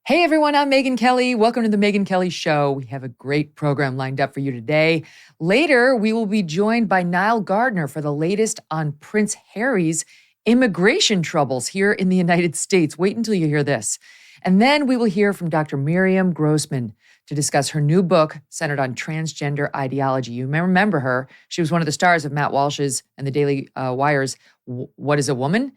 Hey everyone, I'm Megyn Kelly. Welcome to the Megyn Kelly Show. We have a great program lined up for you today. Later, we will be joined by Niall Gardner for the latest on Prince Harry's immigration troubles here in the United States. Wait until you hear this. And then we will hear from Dr. Miriam Grossman to discuss her new book centered on transgender ideology. You may remember her. She was one of the stars of Matt Walsh's and the Daily Wire's What is a Woman?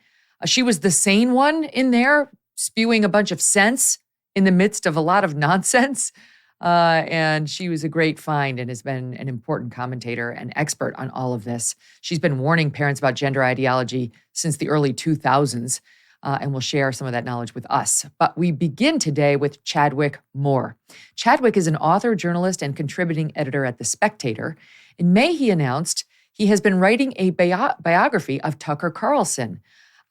She was the sane one in there, spewing a bunch of sense in the midst of a lot of nonsense. And she was a great find and has been an important commentator and expert on all of this. She's been warning parents about gender ideology since the early 2000s and will share some of that knowledge with us. But we begin today with Chadwick Moore. Chadwick is an author, journalist, and contributing editor at The Spectator. In May, he announced he has been writing a biography of Tucker Carlson.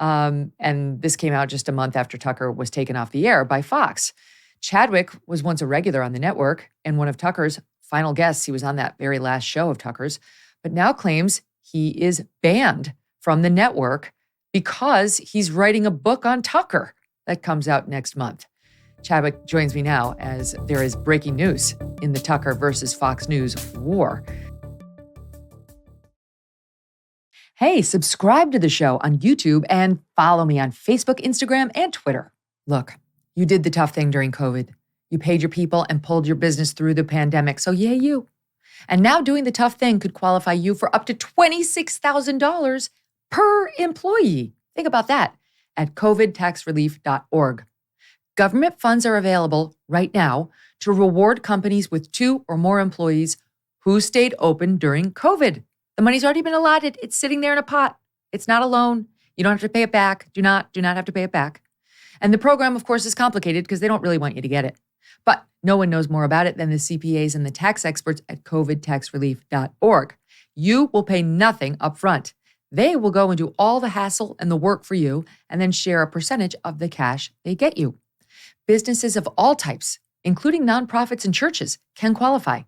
And this came out just a month after Tucker was taken off the air by Fox. Chadwick was once a regular on the network and one of Tucker's final guests. He was on that very last show of Tucker's, but now claims he is banned from the network because he's writing a book on Tucker that comes out next month. Chadwick joins me now as there is breaking news in the Tucker versus Fox News war. Hey, subscribe to the show on YouTube and follow me on Facebook, Instagram, and Twitter. Look, you did the tough thing during COVID. You paid your people and pulled your business through the pandemic, so yay you. And now doing the tough thing could qualify you for up to $26,000 per employee. Think about that at covidtaxrelief.org. Government funds are available right now to reward companies with 2 or more employees who stayed open during COVID. The money's already been allotted. It's sitting there in a pot. It's not a loan. You don't have to pay it back. Do not have to pay it back. And the program, of course, is complicated because they don't really want you to get it. But no one knows more about it than the CPAs and the tax experts at covidtaxrelief.org. You will pay nothing up front. They will go and do all the hassle and the work for you and then share a percentage of the cash they get you. Businesses of all types, including nonprofits and churches, can qualify.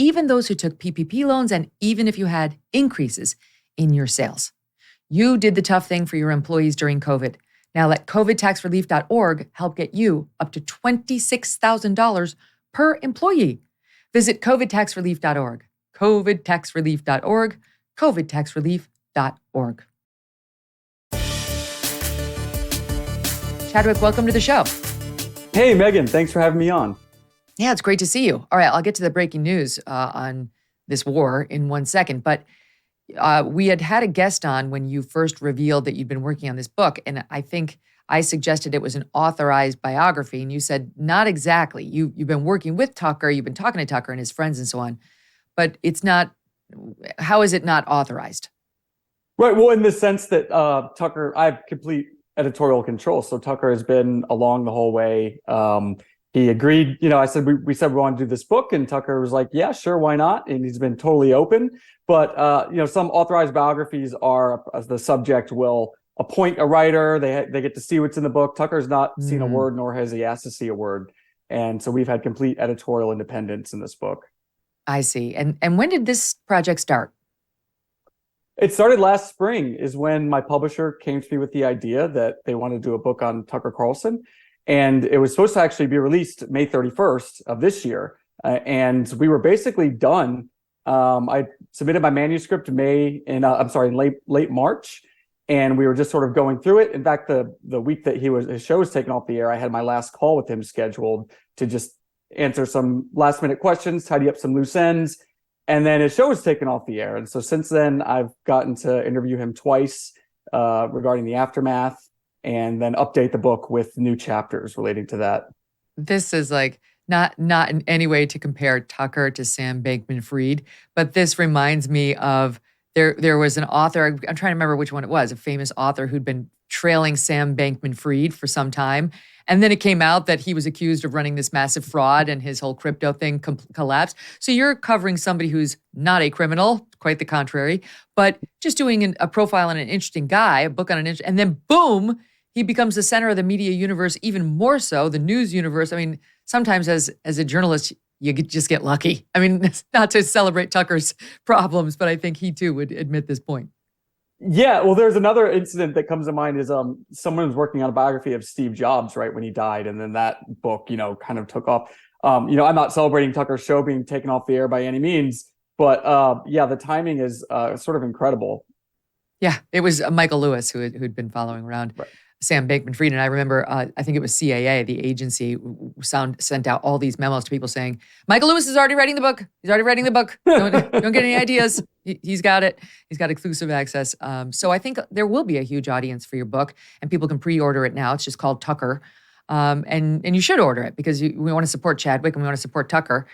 Even those who took PPP loans, and even if you had increases in your sales. You did the tough thing for your employees during COVID. Now let covidtaxrelief.org help get you up to $26,000 per employee. Visit covidtaxrelief.org, covidtaxrelief.org, covidtaxrelief.org. Chadwick, welcome to the show. Hey, Megyn, thanks for having me on. Yeah, it's great to see you. All right, I'll get to the breaking news on this war in one second. But we had a guest on when you first revealed that you'd been working on this book. And I think I suggested it was an authorized biography. And you said, not exactly. You've been working with Tucker. You've been talking to Tucker and his friends and so on. But it's not, how is it not authorized? Right. Well, in the sense that Tucker, I have complete editorial control. So Tucker has been along the whole way. He agreed, I said, we said we want to do this book, and Tucker was like, yeah, sure, why not? And he's been totally open. But, some authorized biographies are, the subject will appoint a writer. They get to see what's in the book. Tucker's not seen a word, nor has he asked to see a word. And so we've had complete editorial independence in this book. I see. And when did this project start? It started last spring is when my publisher came to me with the idea that they wanted to do a book on Tucker Carlson. And it was supposed to actually be released May 31st of this year. And we were basically done. I submitted my manuscript in late March. And we were just sort of going through it. In fact, the week that his show was taken off the air, I had my last call with him scheduled to just answer some last minute questions, tidy up some loose ends. And then his show was taken off the air. And so since then, I've gotten to interview him twice regarding the aftermath, and then update the book with new chapters relating to that. This is like not in any way to compare Tucker to Sam Bankman-Fried, but this reminds me of there was an author, I'm trying to remember which one it was, a famous author who'd been trailing Sam Bankman-Fried for some time. And then it came out that he was accused of running this massive fraud and his whole crypto thing collapsed. So you're covering somebody who's not a criminal, quite the contrary, but just doing a profile on an interesting guy, a book on and then boom, he becomes the center of the media universe, even more so, the news universe. I mean, sometimes as a journalist, you just get lucky. I mean, not to celebrate Tucker's problems, but I think he too would admit this point. Yeah, well, there's another incident that comes to mind is someone was working on a biography of Steve Jobs right when he died, and then that book, kind of took off. I'm not celebrating Tucker's show being taken off the air by any means, but yeah, the timing is sort of incredible. Yeah, it was Michael Lewis who'd been following around Right. Sam Bankman-Fried. And I remember, I think it was CAA, the agency, sent out all these memos to people saying, Michael Lewis is already writing the book. He's already writing the book. Don't get any ideas. He's got it. He's got exclusive access. So I think there will be a huge audience for your book, and people can pre-order it now. It's just called Tucker. And you should order it because we want to support Chadwick and we want to support Tucker.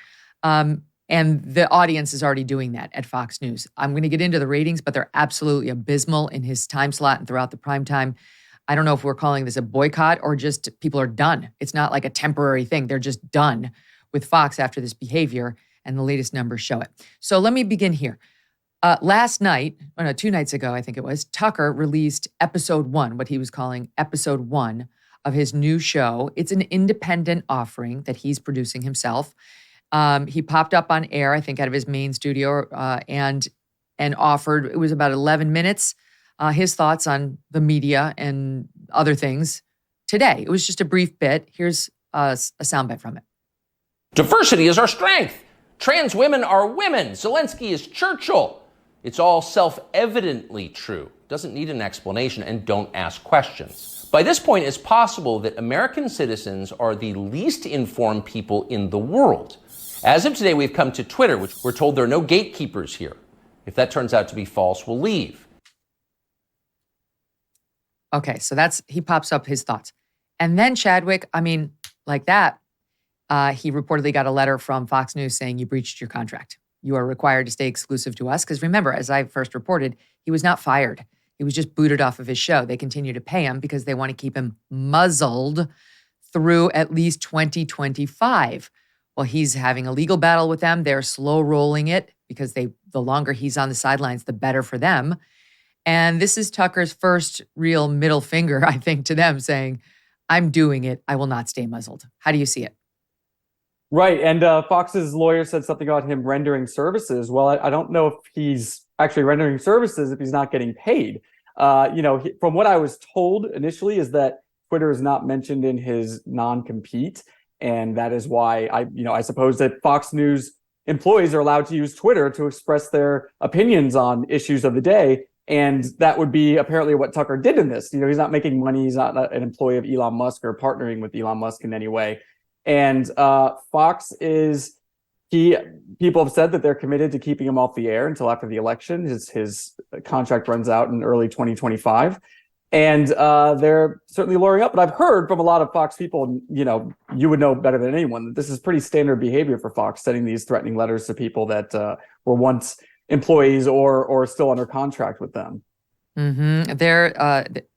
And the audience is already doing that at Fox News. I'm going to get into the ratings, but they're absolutely abysmal in his time slot and throughout the prime time. I don't know if we're calling this a boycott or just people are done. It's not like a temporary thing. They're just done with Fox after this behavior, and the latest numbers show it. So let me begin here. Last night, 2 nights ago, I think it was, Tucker released episode 1, what he was calling episode 1 of his new show. It's an independent offering that he's producing himself. He popped up on air, I think, out of his main studio, and offered, it was about 11 minutes, his thoughts on the media and other things today. It was just a brief bit. Here's a soundbite from it. Diversity is our strength. Trans women are women. Zelensky is Churchill. It's all self-evidently true. Doesn't need an explanation, and don't ask questions. By this point, it's possible that American citizens are the least informed people in the world. As of today, we've come to Twitter, which we're told there are no gatekeepers here. If that turns out to be false, we'll leave. Okay, so he pops up his thoughts. And then Chadwick, like that, he reportedly got a letter from Fox News saying, you breached your contract. You are required to stay exclusive to us. Because remember, as I first reported, he was not fired. He was just booted off of his show. They continue to pay him because they want to keep him muzzled through at least 2025. Well, he's having a legal battle with them. They're slow rolling it because the longer he's on the sidelines, the better for them. And this is Tucker's first real middle finger, I think, to them saying, I'm doing it. I will not stay muzzled. How do you see it? Right. And Fox's lawyer said something about him rendering services. Well, I don't know if he's actually rendering services if he's not getting paid. From what I was told initially is that Twitter is not mentioned in his non-compete. And that is why I suppose that Fox News employees are allowed to use Twitter to express their opinions on issues of the day. And that would be apparently what Tucker did in this. He's not making money. He's not an employee of Elon Musk or partnering with Elon Musk in any way. And Fox people have said that they're committed to keeping him off the air until after the election. His contract runs out in early 2025. And they're certainly lawyering up. But I've heard from a lot of Fox people, you would know better than anyone, that this is pretty standard behavior for Fox, sending these threatening letters to people that were once employees or still under contract with them. Mm-hmm. There,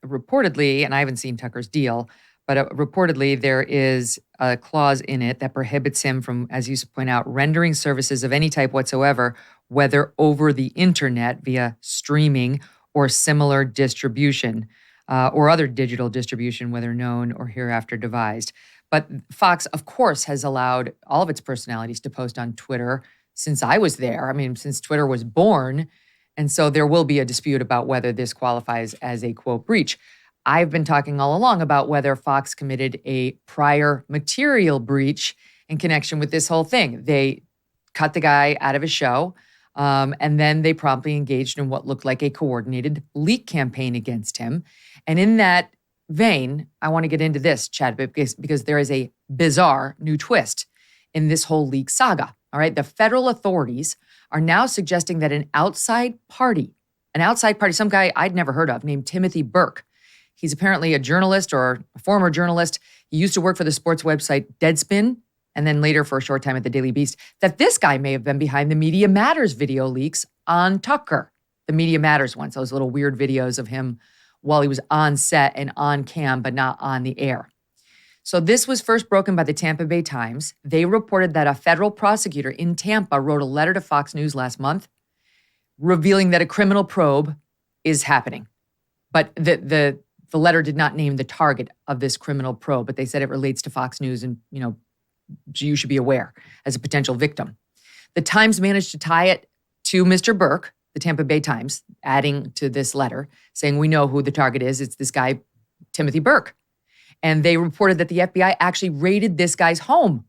reportedly, and I haven't seen Tucker's deal, but reportedly there is a clause in it that prohibits him from, as you point out, rendering services of any type whatsoever, whether over the internet via streaming or similar distribution, or other digital distribution, whether known or hereafter devised. But Fox, of course, has allowed all of its personalities to post on Twitter since I was there. Since Twitter was born. And so there will be a dispute about whether this qualifies as a, quote, breach. I've been talking all along about whether Fox committed a prior material breach in connection with this whole thing. They cut the guy out of his show, and then they promptly engaged in what looked like a coordinated leak campaign against him. And in that vein, I want to get into this, Chadwick, because there is a bizarre new twist in this whole leak saga. All right, the federal authorities are now suggesting that an outside party, some guy I'd never heard of named Timothy Burke. He's apparently a journalist or a former journalist. He used to work for the sports website Deadspin, and then later for a short time at the Daily Beast, that this guy may have been behind the Media Matters video leaks on Tucker. The Media Matters ones, those little weird videos of him while he was on set and on cam, but not on the air. So this was first broken by the Tampa Bay Times. They reported that a federal prosecutor in Tampa wrote a letter to Fox News last month revealing that a criminal probe is happening. But the letter did not name the target of this criminal probe, but they said it relates to Fox News and, you should be aware as a potential victim. The Times managed to tie it to Mr. Burke, the Tampa Bay Times, adding to this letter, saying we know who the target is. It's this guy, Timothy Burke. And they reported that the FBI actually raided this guy's home.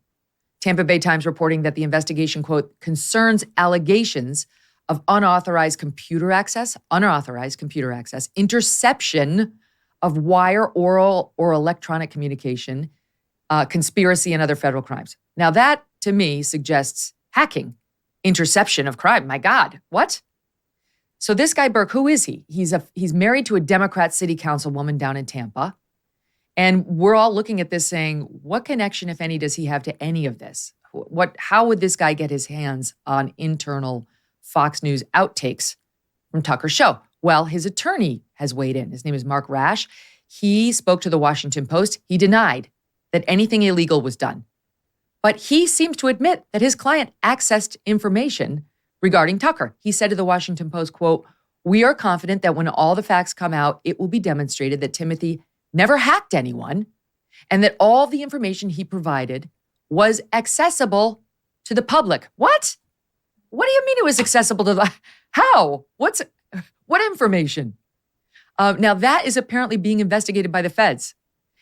Tampa Bay Times reporting that the investigation, quote, concerns allegations of unauthorized computer access, interception of wire, oral, or electronic communication, conspiracy, and other federal crimes. Now that, to me, suggests hacking, interception of crime. My God, what? So this guy Burke, who is he? He's married to a Democrat city councilwoman down in Tampa. And we're all looking at this saying, what connection, if any, does he have to any of this? How would this guy get his hands on internal Fox News outtakes from Tucker's show? Well, his attorney has weighed in. His name is Mark Rash. He spoke to the Washington Post. He denied that anything illegal was done. But he seems to admit that his client accessed information regarding Tucker. He said to the Washington Post, quote, we are confident that when all the facts come out, it will be demonstrated that Timothy never hacked anyone and that all the information he provided was accessible to the public. What? What do you mean it was accessible to the, how? What information? Now that is apparently being investigated by the feds.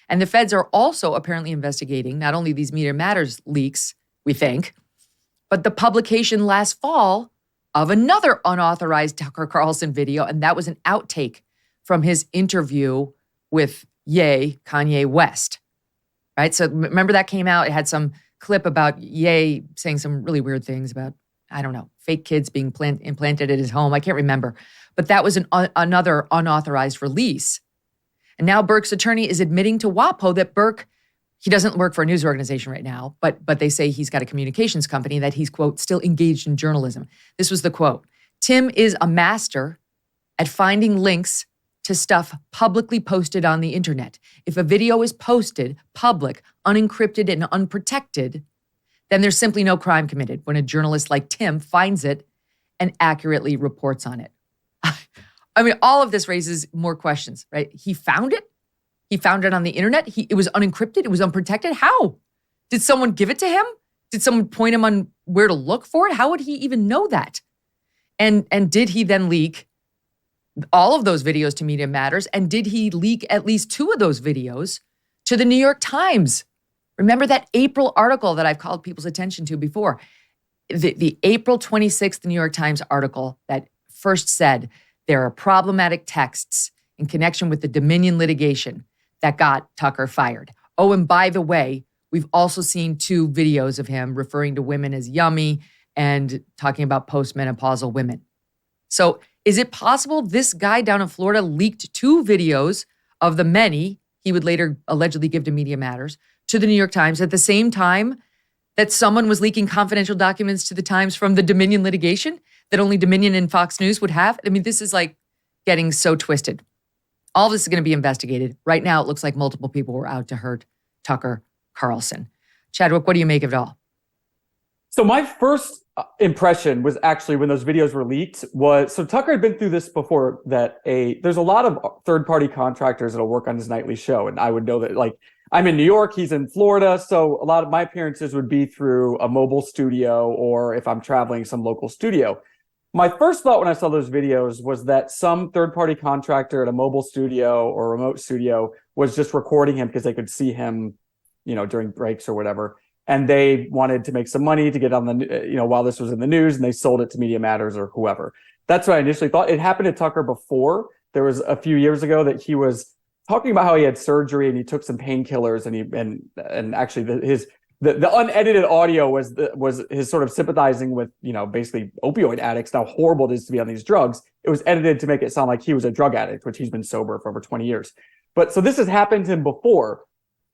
And the feds are also apparently investigating not only these Media Matters leaks, we think, but the publication last fall of another unauthorized Tucker Carlson video. And that was an outtake from his interview with Kanye West, right? So remember that came out, it had some clip about Ye saying some really weird things about, I don't know, fake kids being implanted at his home. I can't remember. But that was another unauthorized release. And now Burke's attorney is admitting to WAPO that Burke, he doesn't work for a news organization right now, but they say he's got a communications company, that he's, quote, still engaged in journalism. This was the quote. Tim is a master at finding links to stuff publicly posted on the internet. If a video is posted, public, unencrypted, and unprotected, then there's simply no crime committed when a journalist like Tim finds it and accurately reports on it. I mean, all of this raises more questions, right? He found it. He found it on the internet. It was unencrypted. It was unprotected. How? Did someone give it to him? Did someone point him on where to look for it? How would he even know that? And did he then leak all of those videos to Media Matters? And did he leak at least 2 of those videos to the New York Times? Remember that April article that I've called people's attention to before? The April 26th New York Times article that first said there are problematic texts in connection with the Dominion litigation that got Tucker fired. Oh, and by the way, we've also seen 2 videos of him referring to women as yummy and talking about postmenopausal women. So is it possible this guy down in Florida leaked 2 videos of the many he would later allegedly give to Media Matters to the New York Times at the same time that someone was leaking confidential documents to the Times from the Dominion litigation that only Dominion and Fox News would have? I mean, this is like getting so twisted. All of this is going to be investigated. Right now, it looks like multiple people were out to hurt Tucker Carlson. Chadwick, what do you make of it all? So my first impression was actually when those videos were leaked was, so Tucker had been through this before, that there's a lot of third-party contractors that'll work on his nightly show. And I would know that, like, I'm in New York, he's in Florida. So a lot of my appearances would be through a mobile studio, or if I'm traveling, some local studio. My first thought when I saw those videos was that some third-party contractor at a mobile studio or remote studio was just recording him because they could see him, during breaks or whatever. And they wanted to make some money to get on the, while this was in the news, and they sold it to Media Matters or whoever. That's what I initially thought. It happened to Tucker before. There was a few years ago that he was talking about how he had surgery and he took some painkillers, and actually the unedited audio was his sort of sympathizing with, basically opioid addicts, how horrible it is to be on these drugs. It was edited to make it sound like he was a drug addict, which he's been sober for over 20 years. But so this has happened to him before,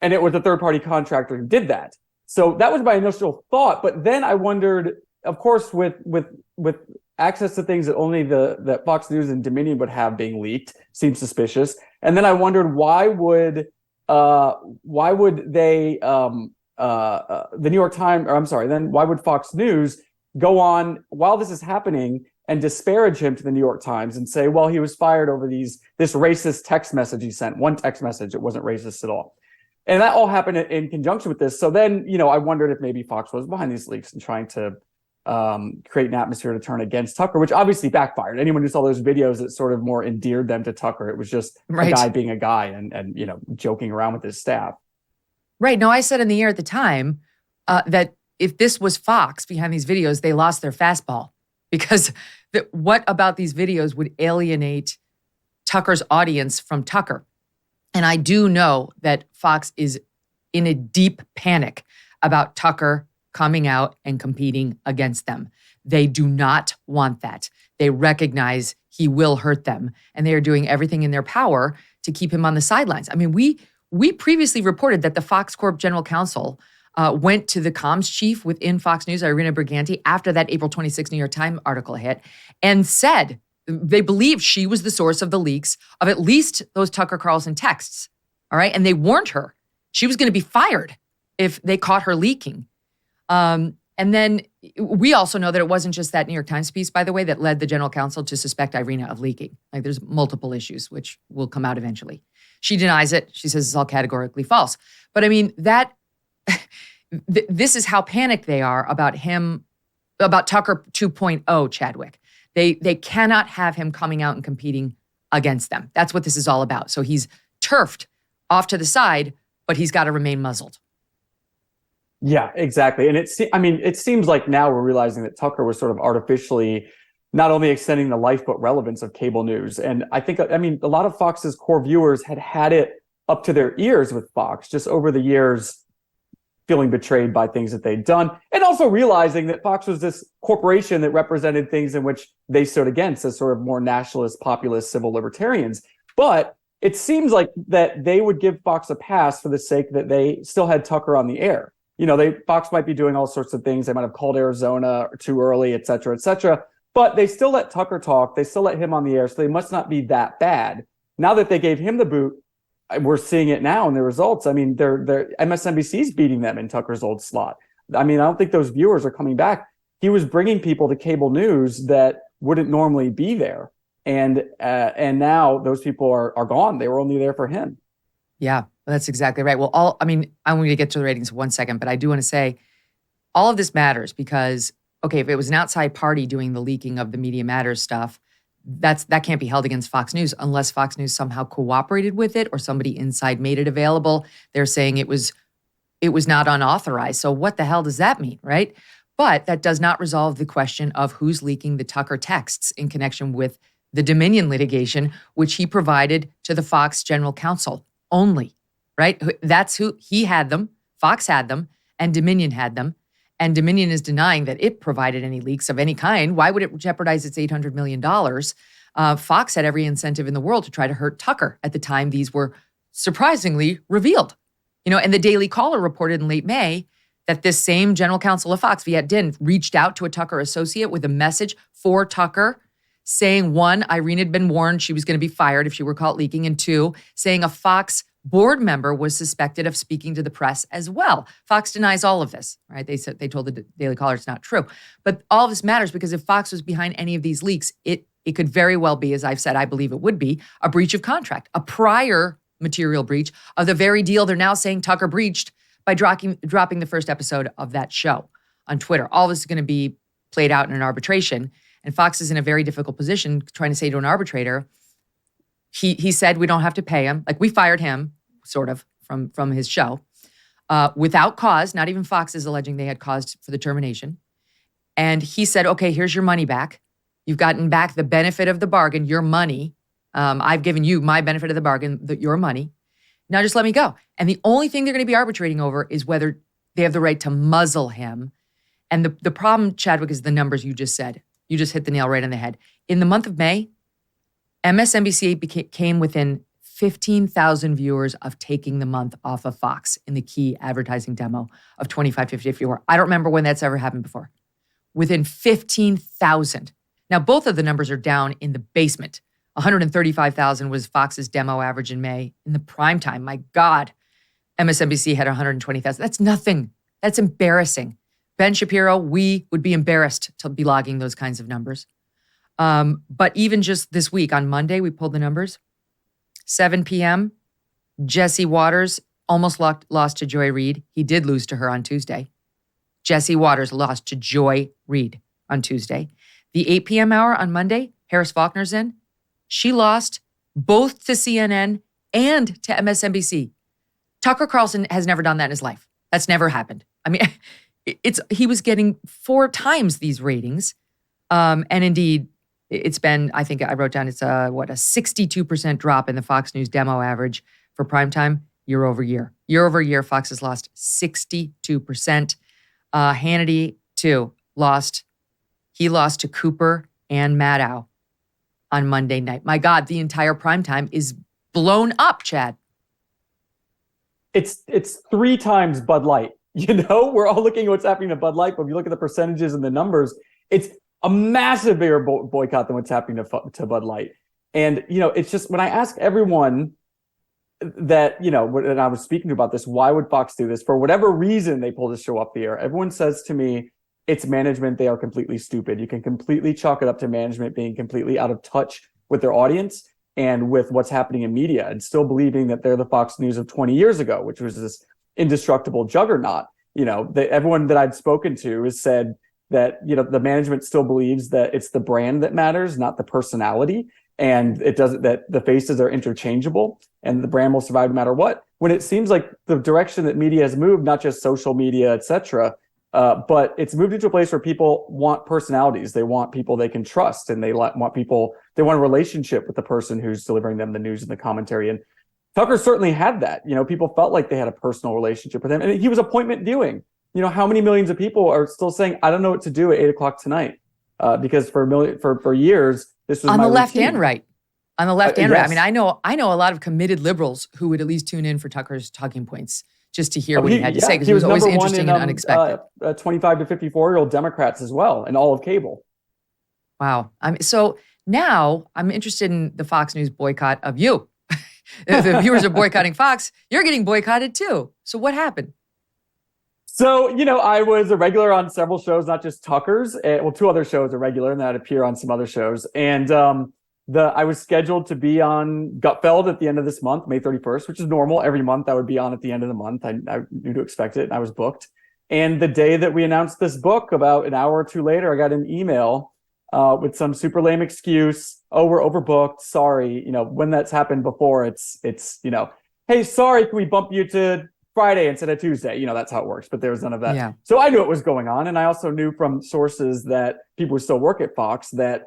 and it was a third-party contractor who did that. So that was my initial thought. But then I wondered, of course, with access to things that only that Fox News and Dominion would have being leaked, seems suspicious. And then I wondered, why would they the New York Times, or I'm sorry, then why would Fox News go on while this is happening and disparage him to the New York Times and say, well, he was fired over this racist text message he sent. One text message, it wasn't racist at all. And that all happened in conjunction with this. So then, I wondered if maybe Fox was behind these leaks and trying to, create an atmosphere to turn against Tucker, which obviously backfired. Anyone who saw those videos, it sort of more endeared them to Tucker. It was just a guy being a guy and joking around with his staff. Right. No, I said in the air at the time that if this was Fox behind these videos, they lost their fastball, because what about these videos would alienate Tucker's audience from Tucker? And I do know that Fox is in a deep panic about Tucker coming out and competing against them. They do not want that. They recognize he will hurt them, and they are doing everything in their power to keep him on the sidelines. I mean, we previously reported that the Fox Corp general counsel went to the comms chief within Fox News, Irina Briganti, after that April 26 New York Times article hit, and said they believed she was the source of the leaks of at least those Tucker Carlson texts. All right. And they warned her she was going to be fired if they caught her leaking. And then we also know that it wasn't just that New York Times piece, by the way, that led the general counsel to suspect Irina of leaking. Like, there's multiple issues, which will come out eventually. She denies it. She says it's all categorically false. But I mean, this is how panicked they are about him, about Tucker 2.0, Chadwick. They cannot have him coming out and competing against them. That's what this is all about. So he's turfed off to the side, but he's got to remain muzzled. Yeah, exactly. And it seems like now we're realizing that Tucker was sort of artificially not only extending the life but relevance of cable news. And I mean, a lot of Fox's core viewers had it up to their ears with Fox just over the years, feeling betrayed by things that they'd done, and also realizing that Fox was this corporation that represented things in which they stood against as sort of more nationalist, populist, civil libertarians. But it seems like that they would give Fox a pass for the sake that they still had Tucker on the air. Fox might be doing all sorts of things. They might have called Arizona too early, et cetera, but they still let Tucker talk. They still let him on the air. So they must not be that bad. Now that they gave him the boot, we're seeing it now in the results. I mean, they're MSNBC's beating them in Tucker's old slot. I mean, I don't think those viewers are coming back. He was bringing people to cable news that wouldn't normally be there. And now those people are gone. They were only there for him. Yeah, that's exactly right. Well, I'm going to get to the ratings in 1 second, but I do want to say all of this matters because, okay, if it was an outside party doing the leaking of the Media Matters stuff, that can't be held against Fox News unless Fox News somehow cooperated with it or somebody inside made it available. They're saying it was not unauthorized. So what the hell does that mean, right? But that does not resolve the question of who's leaking the Tucker texts in connection with the Dominion litigation, which he provided to the Fox general counsel only, right? That's who he had them. Fox had them, and Dominion had them. And Dominion is denying that it provided any leaks of any kind. Why would it jeopardize its $800 million? Fox had every incentive in the world to try to hurt Tucker at the time these were surprisingly revealed. And the Daily Caller reported in late May that this same general counsel of Fox, Viet Din, reached out to a Tucker associate with a message for Tucker saying, one, Irene had been warned she was going to be fired if she were caught leaking, and two, saying a Fox board member was suspected of speaking to the press as well. Fox denies all of this, right? They told the Daily Caller it's not true. But all of this matters because if Fox was behind any of these leaks, it could very well be, as I've said, I believe it would be, a breach of contract, a prior material breach of the very deal they're now saying Tucker breached by dropping the first episode of that show on Twitter. All this is going to be played out in an arbitration. And Fox is in a very difficult position trying to say to an arbitrator, he said we don't have to pay him. Like, we fired him, sort of, from his show without cause. Not even Fox is alleging they had cause for the termination. And he said, okay, here's your money back. You've gotten back the benefit of the bargain, your money. I've given you my benefit of the bargain, your money. Now just let me go. And the only thing they're going to be arbitrating over is whether they have the right to muzzle him. And the problem, Chadwick, is the numbers you just said. You just hit the nail right on the head. In the month of May, MSNBC came within 15,000 viewers of taking the month off of Fox in the key advertising demo of 25-50-54. I don't remember when that's ever happened before. Within 15,000. Now, both of the numbers are down in the basement. 135,000 was Fox's demo average in May. In the prime time, my God, MSNBC had 120,000. That's nothing. That's embarrassing. Ben Shapiro, we would be embarrassed to be logging those kinds of numbers. But even just this week, on Monday, we pulled the numbers. 7 p.m., Jesse Waters almost lost to Joy Reid. He did lose to her on Tuesday. Jesse Waters lost to Joy Reid on Tuesday. The 8 p.m. hour on Monday, Harris Faulkner's in. She lost both to CNN and to MSNBC. Tucker Carlson has never done that in his life. That's never happened. I mean, he was getting 4 times these ratings. And indeed, it's been, I think I wrote down, it's a 62% drop in the Fox News demo average for primetime year over year. Year over year, Fox has lost 62%. Hannity, too, lost. He lost to Cooper and Maddow on Monday night. My God, the entire primetime is blown up, Chad. It's 3 times Bud Light. We're all looking at what's happening to Bud Light, but if you look at the percentages and the numbers, it's a massive bigger boycott than what's happening to Bud Light. And, it's just when I ask everyone that, and I was speaking to about this, why would Fox do this? For whatever reason, they pull this show up the air. Everyone says to me, it's management. They are completely stupid. You can completely chalk it up to management being completely out of touch with their audience and with what's happening in media and still believing that they're the Fox News of 20 years ago, which was this indestructible juggernaut. Everyone that I'd spoken to has said that, the management still believes that it's the brand that matters, not the personality. And it doesn't, that the faces are interchangeable and the brand will survive no matter what. When it seems like the direction that media has moved, not just social media, et cetera, but it's moved into a place where people want personalities. They want people they can trust, and they want a relationship with the person who's delivering them the news and the commentary. And Tucker certainly had that. People felt like they had a personal relationship with him, and he was appointment viewing. How many millions of people are still saying, I don't know what to do at 8:00 tonight? Because for years, this was on my the left routine. and right. On the left and right. Yes. I mean, I know a lot of committed liberals who would at least tune in for Tucker's talking points just to hear what he had to say, because he was always interesting and unexpected. 25 to 54-year-old Democrats as well, and all of cable. Wow. So now I'm interested in the Fox News boycott of you. If the viewers are boycotting Fox, you're getting boycotted too. So what happened? So, I was a regular on several shows, not just Tucker's. 2 other shows, a regular, and then I'd appear on some other shows. And I was scheduled to be on Gutfeld at the end of this month, May 31st, which is normal. Every month I would be on at the end of the month. I knew to expect it, and I was booked. And the day that we announced this book, about an hour or 2 later, I got an email with some super lame excuse. Oh, we're overbooked. Sorry. When that's happened before, it's hey, sorry, can we bump you to Friday instead of Tuesday? That's how it works. But there was none of that. Yeah. So I knew what was going on. And I also knew from sources that people who still work at Fox that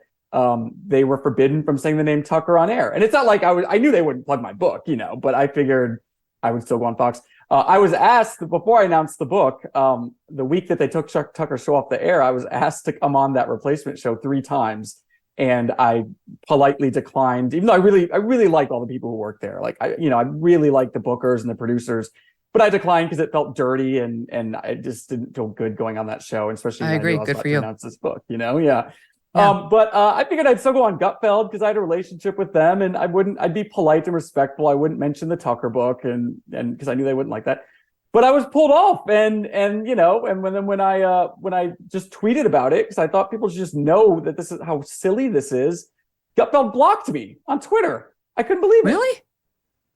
they were forbidden from saying the name Tucker on air. And it's not like I knew they wouldn't plug my book, but I figured I would still go on Fox. I was asked before I announced the book, the week that they took Tucker's show off the air, I was asked to come on that replacement show 3 times. And I politely declined, even though I really liked all the people who worked there. Like, I really liked the bookers and the producers, but I declined because it felt dirty and I just didn't feel good going on that show. And especially I agree. Good for you. Announce this book, yeah. But I figured I'd still go on Gutfeld because I had a relationship with them, and I'd be polite and respectful. I wouldn't mention the Tucker book, and because I knew they wouldn't like that. But I was pulled off, and when I just tweeted about it because I thought people should just know that this is how silly this is. Gutfeld blocked me on Twitter. I couldn't believe it. Really?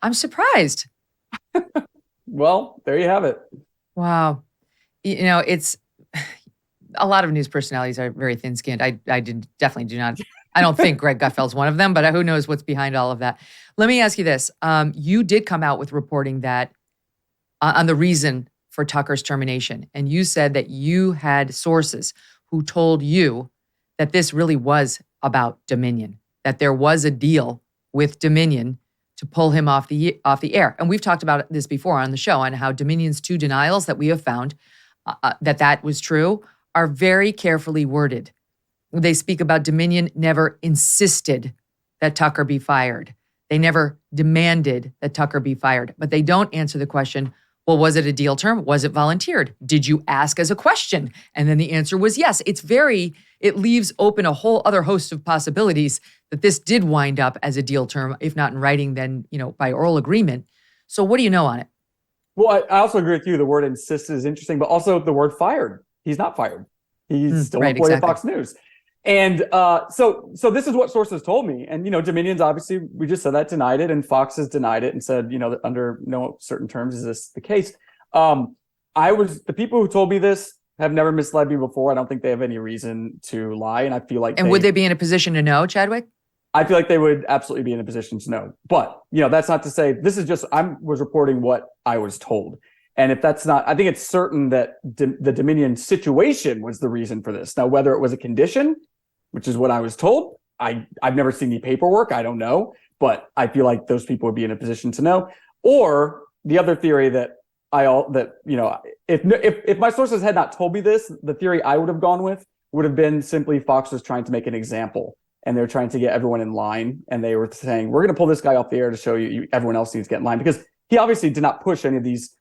I'm surprised. Well, there you have it. Wow. It's a lot of news personalities are very thin-skinned. I definitely do not. I don't think Greg Gutfeld's one of them, but who knows what's behind all of that. Let me ask you this. You did come out with reporting that on the reason for Tucker's termination. And you said that you had sources who told you that this really was about Dominion, that there was a deal with Dominion to pull him off the air. And we've talked about this before on the show, on how Dominion's 2 denials that we have found that was true are very carefully worded. They speak about Dominion never insisted that Tucker be fired. They never demanded that Tucker be fired, but they don't answer the question, well, was it a deal term? Was it volunteered? Did you ask as a question? And then the answer was yes. It leaves open a whole other host of possibilities that this did wind up as a deal term, if not in writing, then, by oral agreement. So what do you know on it? Well, I also agree with you. The word insisted is interesting, but also the word fired. He's not fired. He's still employed at Fox News. And so this is what sources told me. And, Dominion's obviously, we just said that, denied it, and Fox has denied it and said, that under no certain terms is this the case. The people who told me this have never misled me before. I don't think they have any reason to lie. And I feel like would they be in a position to know, Chadwick? I feel like they would absolutely be in a position to know. But, that's not to say this is just, was reporting what I was told. And if that's not, I think it's certain that the Dominion situation was the reason for this. Now, whether it was a condition, which is what I was told, I've never seen the paperwork. I don't know. But I feel like those people would be in a position to know. Or the other theory that if my sources had not told me this, the theory I would have gone with would have been simply Fox was trying to make an example. And they're trying to get everyone in line. And they were saying, we're going to pull this guy off the air to show you everyone else needs to get in line. Because he obviously did not push any of these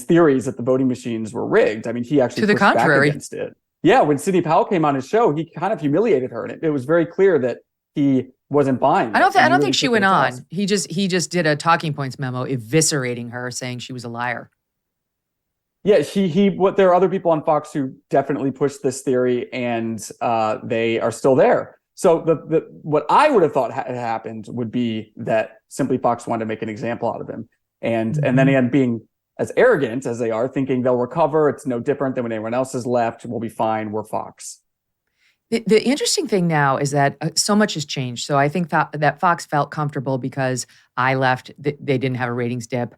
theories that the voting machines were rigged. I mean, he actually pushed back against it. Yeah, when Sidney Powell came on his show, he kind of humiliated her. And it was very clear that he wasn't buying it. I don't think she went on. He just did a talking points memo eviscerating her, saying she was a liar. Yeah, there are other people on Fox who definitely pushed this theory, and they are still there. So what I would have thought had happened would be that simply Fox wanted to make an example out of him. And then again, being as arrogant as they are, thinking they'll recover. It's no different than when anyone else has left. We'll be fine. We're Fox. The interesting thing now is that so much has changed. So I think that Fox felt comfortable because I left. They didn't have a ratings dip.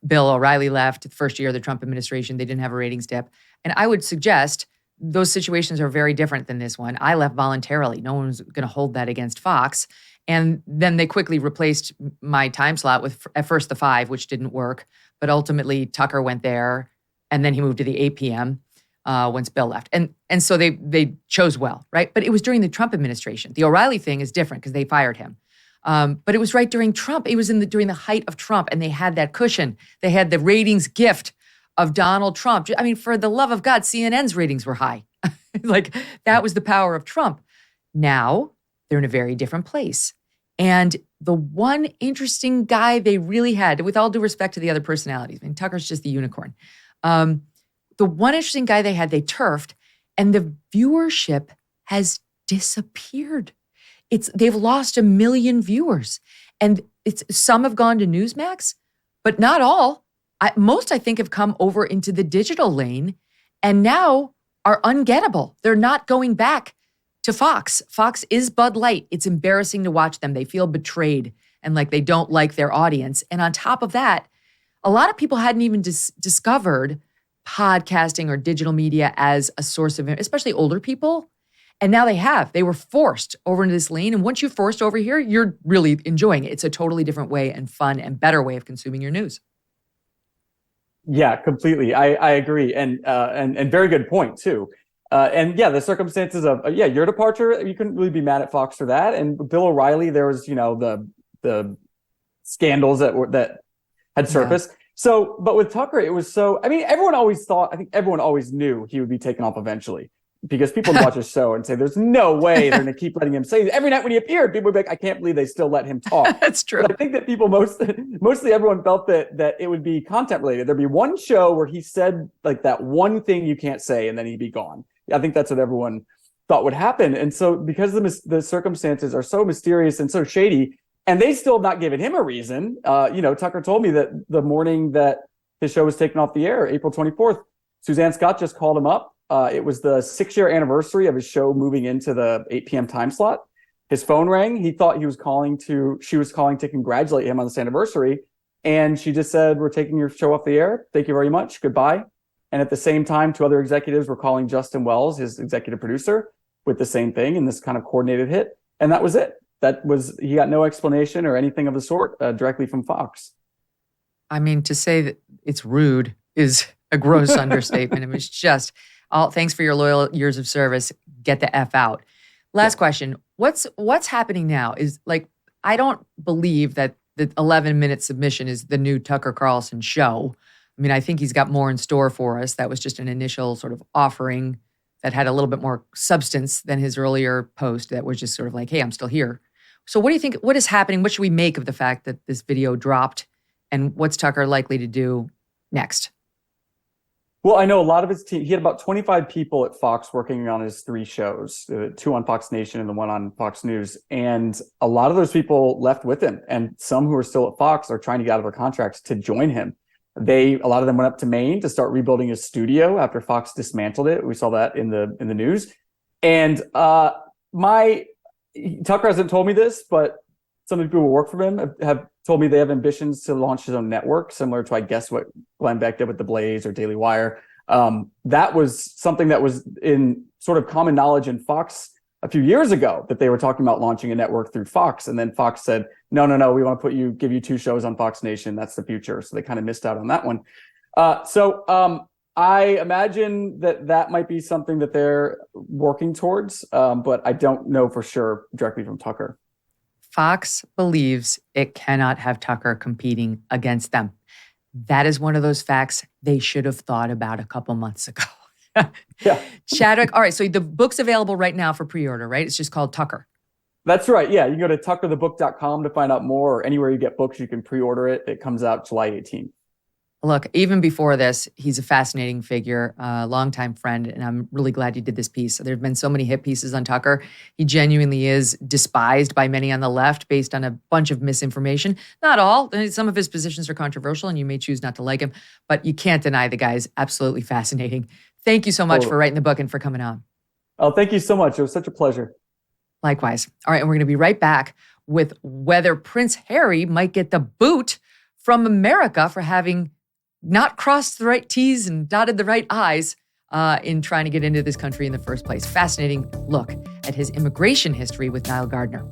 Bill O'Reilly left the first year of the Trump administration. They didn't have a ratings dip. And I would suggest those situations are very different than this one. I left voluntarily. No one's going to hold that against Fox. And then they quickly replaced my time slot with, at first, the 5, which didn't work. But ultimately, Tucker went there, and then he moved to the 8 p.m. Once Bill left. And so they chose well, right? But it was during the Trump administration. The O'Reilly thing is different because they fired him. But it was right during Trump. It was during the height of Trump, and they had that cushion. They had the ratings gift of Donald Trump. I mean, for the love of God, CNN's ratings were high. Like, that was the power of Trump. Now, they're in a very different place. And the one interesting guy they really had, with all due respect to the other personalities, I mean, Tucker's just the unicorn. The one interesting guy they had, they turfed, and the viewership has disappeared. They've lost 1 million viewers. And some have gone to Newsmax, but not all. Most, I think, have come over into the digital lane and now are ungettable. They're not going back to Fox. Fox is Bud Light. It's embarrassing to watch them. They feel betrayed and like they don't like their audience. And on top of that, a lot of people hadn't even discovered podcasting or digital media as a source of, especially older people. And now they have. They were forced over into this lane. And once you're forced over here, you're really enjoying it. It's a totally different way and fun and better way of consuming your news. Yeah, completely. I agree. And very good point, too. And yeah, the circumstances of, your departure, you couldn't really be mad at Fox for that. And Bill O'Reilly, there was, the scandals that had surfaced. Yeah. So, but with Tucker, it was everyone always knew he would be taken off eventually. Because people would watch his show and say, there's no way they're going to keep letting him say every night when he appeared, people would be like, I can't believe they still let him talk. That's true. But I think that people mostly everyone felt that it would be content related. There'd be one show where he said like that one thing you can't say and then he'd be gone. I think that's what everyone thought would happen. And so because the circumstances are so mysterious and so shady, and they still have not given him a reason. Tucker told me that the morning that his show was taken off the air, April 24th, Suzanne Scott just called him up. It was the 6-year anniversary of his show moving into the 8 p.m. time slot. His phone rang. He thought she was calling to congratulate him on this anniversary. And she just said, we're taking your show off the air. Thank you very much. Goodbye. And at the same time, 2 other executives were calling Justin Wells, his executive producer, with the same thing in this kind of coordinated hit. And that was it. He got no explanation or anything of the sort directly from Fox. I mean, to say that it's rude is a gross understatement. It was just... thanks for your loyal years of service. Get the F out. Last question. What's happening now is I don't believe that the 11-minute submission is the new Tucker Carlson show. I mean, I think he's got more in store for us. That was just an initial sort of offering that had a little bit more substance than his earlier post that was just sort of like, hey, I'm still here. So what do you think? What is happening? What should we make of the fact that this video dropped? And what's Tucker likely to do next? Well, I know a lot of his team, he had about 25 people at Fox working on his 3 shows, 2 on Fox Nation and the 1 on Fox News. And a lot of those people left with him. And some who are still at Fox are trying to get out of their contracts to join him. A lot of them went up to Maine to start rebuilding his studio after Fox dismantled it. We saw that in the news. And Tucker hasn't told me this, but some of the people who work for him have told me they have ambitions to launch his own network, similar to, I guess, what Glenn Beck did with The Blaze or Daily Wire. That was something that was in sort of common knowledge in Fox a few years ago, that they were talking about launching a network through Fox. And then Fox said, no, we want to give you 2 shows on Fox Nation. That's the future. So they kind of missed out on that one. I imagine that might be something that they're working towards, but I don't know for sure directly from Tucker. Fox believes it cannot have Tucker competing against them. That is one of those facts they should have thought about a couple months ago. Yeah. Chadwick, all right, so the book's available right now for pre-order, right? It's just called Tucker. That's right. Yeah, you can go to tuckerthebook.com to find out more, or anywhere you get books, you can pre-order it. It comes out July 18th. Look, even before this, he's a fascinating figure, a longtime friend, and I'm really glad you did this piece. There have been so many hit pieces on Tucker. He genuinely is despised by many on the left based on a bunch of misinformation. Not all. Some of his positions are controversial, and you may choose not to like him, but you can't deny the guy is absolutely fascinating. Thank you so much for writing the book and for coming on. Oh, thank you so much. It was such a pleasure. Likewise. All right, and we're going to be right back with whether Prince Harry might get the boot from America for having not crossed the right T's and dotted the right I's in trying to get into this country in the first place. Fascinating look at his immigration history with Niall Gardner.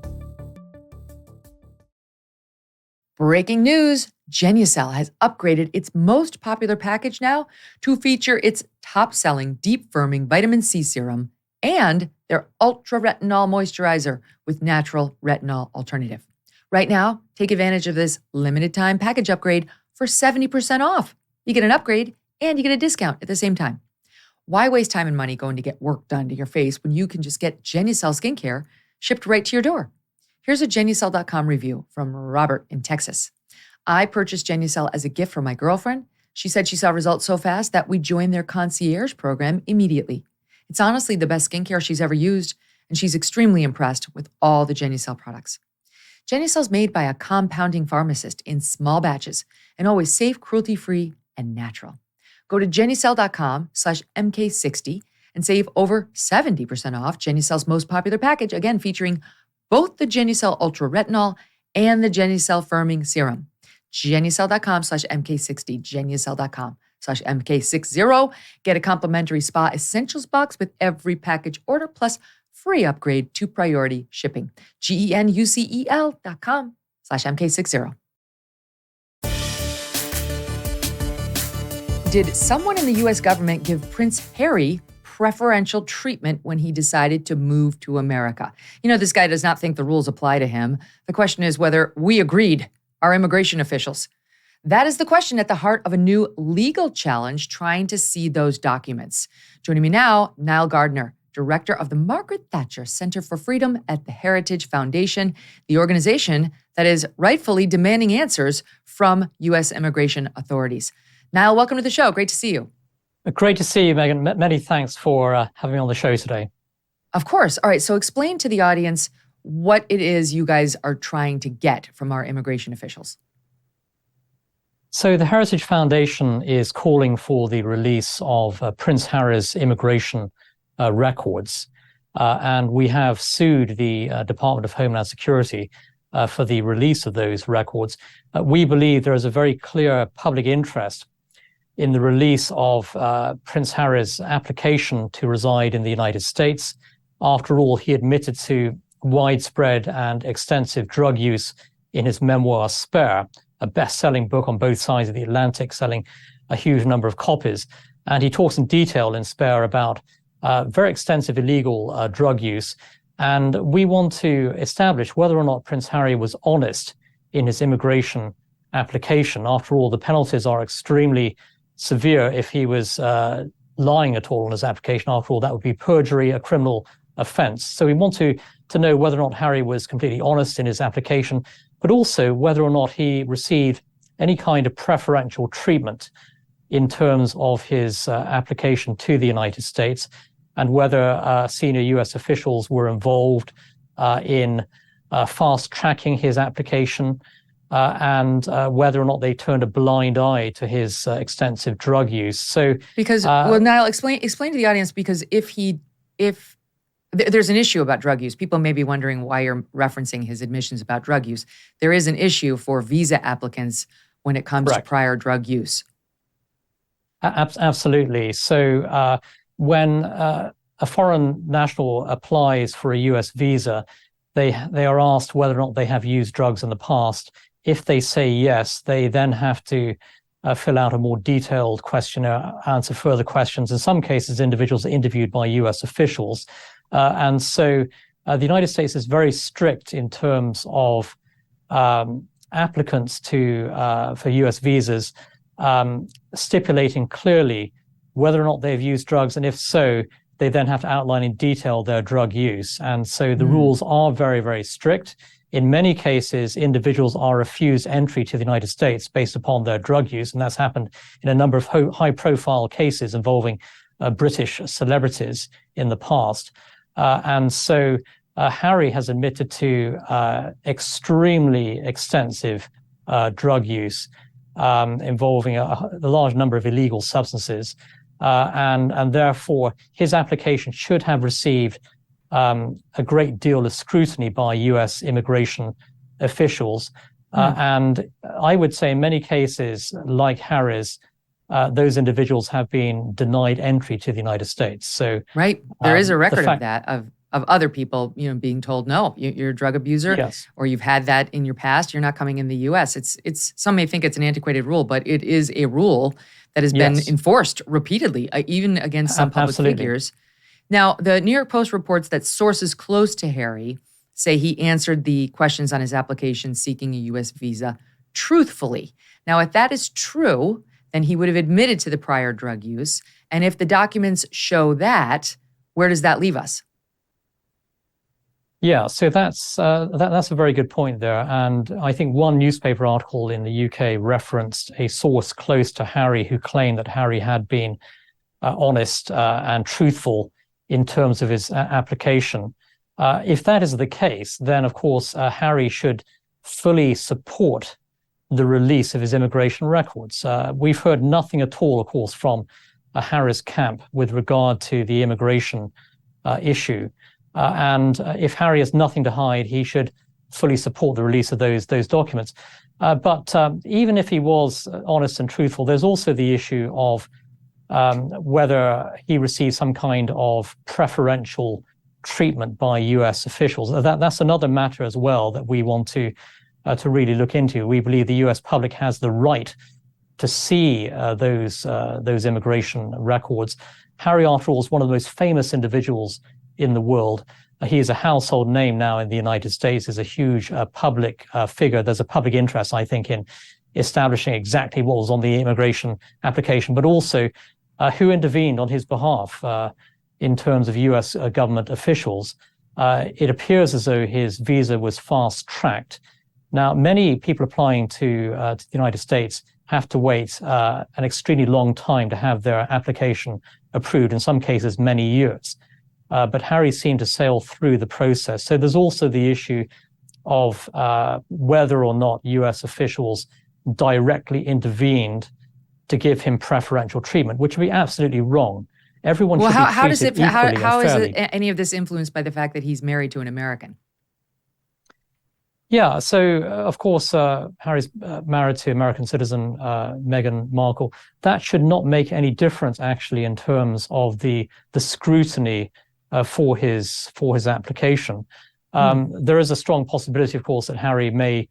Breaking news, Genucel has upgraded its most popular package now to feature its top-selling deep-firming vitamin C serum and their ultra retinol moisturizer with natural retinol alternative. Right now, take advantage of this limited time package upgrade for 70% off. You get an upgrade and you get a discount at the same time. Why waste time and money going to get work done to your face when you can just get Genucel skincare shipped right to your door? Here's a Genucel.com review from Robert in Texas. I purchased Genucel as a gift for my girlfriend. She said she saw results so fast that we joined their concierge program immediately. It's honestly the best skincare she's ever used, and she's extremely impressed with all the Genucel products. Genucel is made by a compounding pharmacist in small batches and always safe, cruelty-free, and natural. Go to Genucel.com/MK60 and save over 70% off Genucel's most popular package, again featuring both the Genucel Ultra Retinol and the Genucel Firming Serum. Genucel.com/MK60, Genucel.com/MK60. Get a complimentary Spa Essentials box with every package order, plus free upgrade to priority shipping. GENUCEL.com/MK60. Did someone in the U.S. government give Prince Harry preferential treatment when he decided to move to America? You know, this guy does not think the rules apply to him. The question is whether we agreed, our immigration officials. That is the question at the heart of a new legal challenge trying to see those documents. Joining me now, Niall Gardner, director of the Margaret Thatcher Center for Freedom at the Heritage Foundation, the organization that is rightfully demanding answers from U.S. immigration authorities. Niall, welcome to the show. Great to see you. Great to see you, Megyn. Many thanks for having me on the show today. Of course. All right, so explain to the audience what it is you guys are trying to get from our immigration officials. So the Heritage Foundation is calling for the release of Prince Harry's immigration records. And we have sued the Department of Homeland Security for the release of those records. We believe there is a very clear public interest in the release of Prince Harry's application to reside in the United States. After all, he admitted to widespread and extensive drug use in his memoir, Spare, a best-selling book on both sides of the Atlantic, selling a huge number of copies. And he talks in detail in Spare about very extensive illegal drug use. And we want to establish whether or not Prince Harry was honest in his immigration application. After all, the penalties are extremely severe if he was lying at all on his application. After all, that would be perjury, a criminal offense. So we want to know whether or not Harry was completely honest in his application, but also whether or not he received any kind of preferential treatment in terms of his application to the United States, and whether senior US officials were involved in fast-tracking his application, and whether or not they turned a blind eye to his extensive drug use. So, Niall, explain to the audience, because if there's an issue about drug use. People may be wondering why you're referencing his admissions about drug use. There is an issue for visa applicants when it comes to prior drug use. Absolutely. So when a foreign national applies for a U.S. visa, they are asked whether or not they have used drugs in the past. If they say yes, they then have to fill out a more detailed questionnaire, answer further questions. In some cases, individuals are interviewed by U.S. officials. And so the United States is very strict in terms of applicants for U.S. visas, stipulating clearly whether or not they've used drugs, and if so, they then have to outline in detail their drug use. And so the rules are very, very strict. In many cases, individuals are refused entry to the United States based upon their drug use, and that's happened in a number of high-profile cases involving British celebrities in the past. And so Harry has admitted to extremely extensive drug use involving a large number of illegal substances. And therefore, his application should have received a great deal of scrutiny by U.S. immigration officials. And I would say in many cases, like Harry's, those individuals have been denied entry to the United States. So there is a record of that, of other people, being told, no, you're a drug abuser, or you've had that in your past, you're not coming in the U.S. It's some may think it's an antiquated rule, but it is a rule that has been enforced repeatedly, even against some public figures. Now, the New York Post reports that sources close to Harry say he answered the questions on his application seeking a U.S. visa truthfully. Now, if that is true, then he would have admitted to the prior drug use. And if the documents show that, where does that leave us? Yeah, so that's a very good point there. And I think one newspaper article in the UK referenced a source close to Harry who claimed that Harry had been honest and truthful in terms of his application. If that is the case, then of course Harry should fully support the release of his immigration records. We've heard nothing at all, of course, from Harry's camp with regard to the immigration issue. And if Harry has nothing to hide, he should fully support the release of those documents. But even if he was honest and truthful, there's also the issue of whether he received some kind of preferential treatment by U.S. officials. That's another matter as well that we want to really look into. We believe the U.S. public has the right to see those immigration records. Harry, after all, is one of the most famous individuals in the world. He is a household name now in the United States, is a huge public figure. There's a public interest, I think, in establishing exactly what was on the immigration application, but also who intervened on his behalf in terms of U.S. government officials. It appears as though his visa was fast-tracked. Now, many people applying to the United States have to wait an extremely long time to have their application approved, in some cases many years. But Harry seemed to sail through the process. So there's also the issue of whether or not U.S. officials directly intervened to give him preferential treatment, which would be absolutely wrong. Everyone should be treated equally and fairly. How is any of this influenced by the fact that he's married to an American? Yeah, so of course, Harry's married to American citizen Meghan Markle. That should not make any difference, actually, in terms of the scrutiny for his application. There is a strong possibility, of course, that Harry may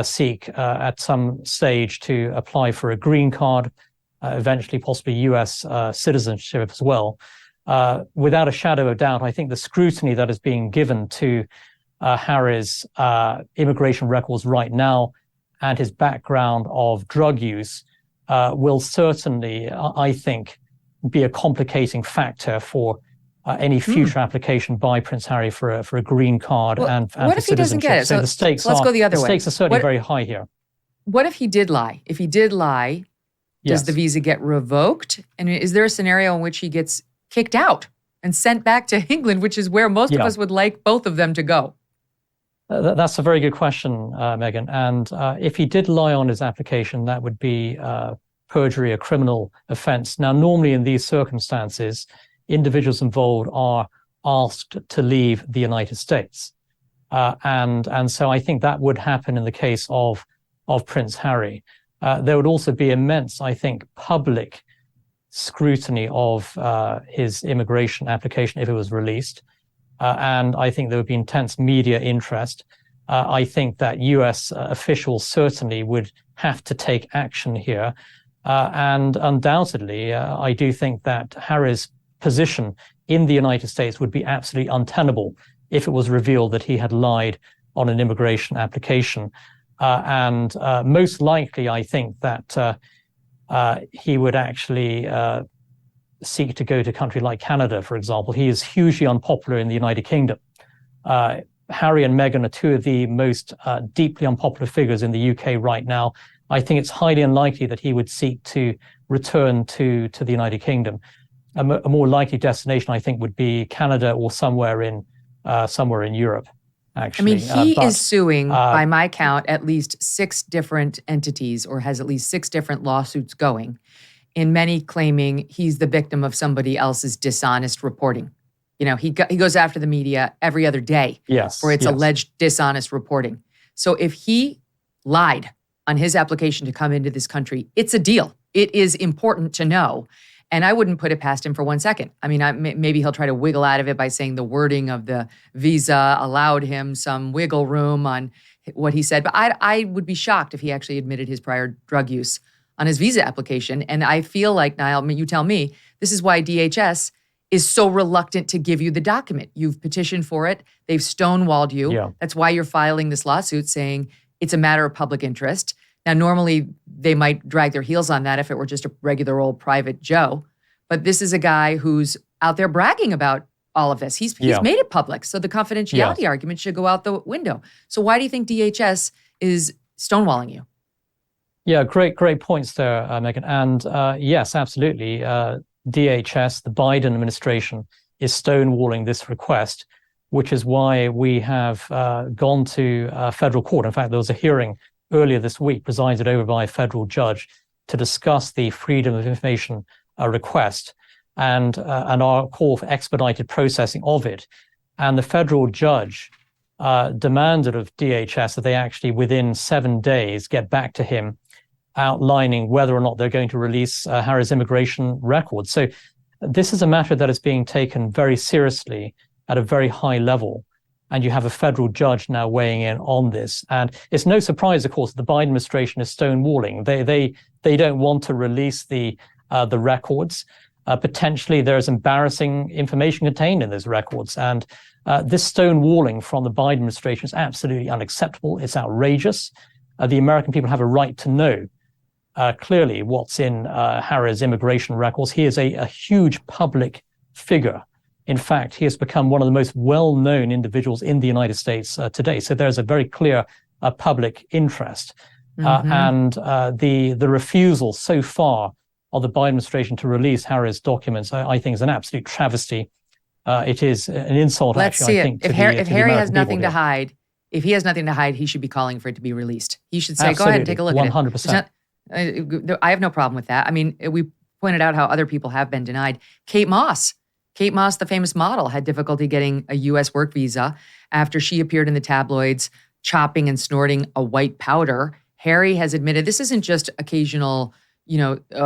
seek at some stage to apply for a green card, eventually possibly U.S. citizenship as well. Without a shadow of doubt, I think the scrutiny that is being given to Harry's immigration records right now and his background of drug use will certainly, I think, be a complicating factor for any future application by Prince Harry for a green card and what for if he doesn't get it? So the stakes let's go the other way. The stakes are certainly very high here. What if he did lie? If he did lie, does the visa get revoked? And is there a scenario in which he gets kicked out and sent back to England, which is where most of us would like both of them to go? That's a very good question, Megyn. And if he did lie on his application, that would be perjury, a criminal offense. Now, normally in these circumstances, individuals involved are asked to leave the United States. And so I think that would happen in the case of Prince Harry. There would also be immense, I think, public scrutiny of his immigration application if it was released. And I think there would be intense media interest. I think that US officials certainly would have to take action here. And undoubtedly, I do think that Harry's position in the United States would be absolutely untenable if it was revealed that he had lied on an immigration application. And most likely, I think that he would actually seek to go to a country like Canada, for example. He is hugely unpopular in the United Kingdom. Harry and Meghan are two of the most deeply unpopular figures in the UK right now. I think it's highly unlikely that he would seek to return to the United Kingdom. A more likely destination, I think, would be Canada or somewhere in Europe. Actually, I mean, he is suing, by my count, at least 6 different entities, or has at least 6 different lawsuits going, in many claiming he's the victim of somebody else's dishonest reporting. You know, he goes after the media every other day for its alleged dishonest reporting. So if he lied on his application to come into this country, it's a deal. It is important to know. And I wouldn't put it past him for 1 second. I mean, maybe he'll try to wiggle out of it by saying the wording of the visa allowed him some wiggle room on what he said. But I would be shocked if he actually admitted his prior drug use on his visa application. And I feel like, Niall, you tell me, this is why DHS is so reluctant to give you the document. You've petitioned for it. They've stonewalled you. Yeah. That's why you're filing this lawsuit saying it's a matter of public interest. Now, normally they might drag their heels on that if it were just a regular old private Joe. But this is a guy who's out there bragging about all of this. He's made it public. So the confidentiality argument should go out the window. So why do you think DHS is stonewalling you? Yeah, great points there, Megyn. And yes, absolutely. DHS, the Biden administration, is stonewalling this request, which is why we have gone to federal court. In fact, there was a hearing earlier this week presided over by a federal judge to discuss the Freedom of Information request and our call for expedited processing of it. And the federal judge demanded of DHS that they actually, within 7 days, get back to him outlining whether or not they're going to release Harry's immigration records. So this is a matter that is being taken very seriously at a very high level. And you have a federal judge now weighing in on this. And it's no surprise, of course, the Biden administration is stonewalling. They don't want to release the records. Potentially, there's embarrassing information contained in those records. And this stonewalling from the Biden administration is absolutely unacceptable. It's outrageous. The American people have a right to know clearly what's in Harry's immigration records. He is a huge public figure. In fact, he has become one of the most well-known individuals in the United States today. So there's a very clear public interest. And the refusal so far of the Biden administration to release Harry's documents, I think, is an absolute travesty. It is an insult, Let's actually, see I think, if Harry has nothing to hide, if he has nothing to hide, he should be calling for it to be released. He should say, go ahead and take a look 100%. at it. I have no problem with that. I mean, we pointed out how other people have been denied. Kate Moss, the famous model, had difficulty getting a U.S. work visa after she appeared in the tabloids chopping and snorting a white powder. Harry has admitted this isn't just occasional,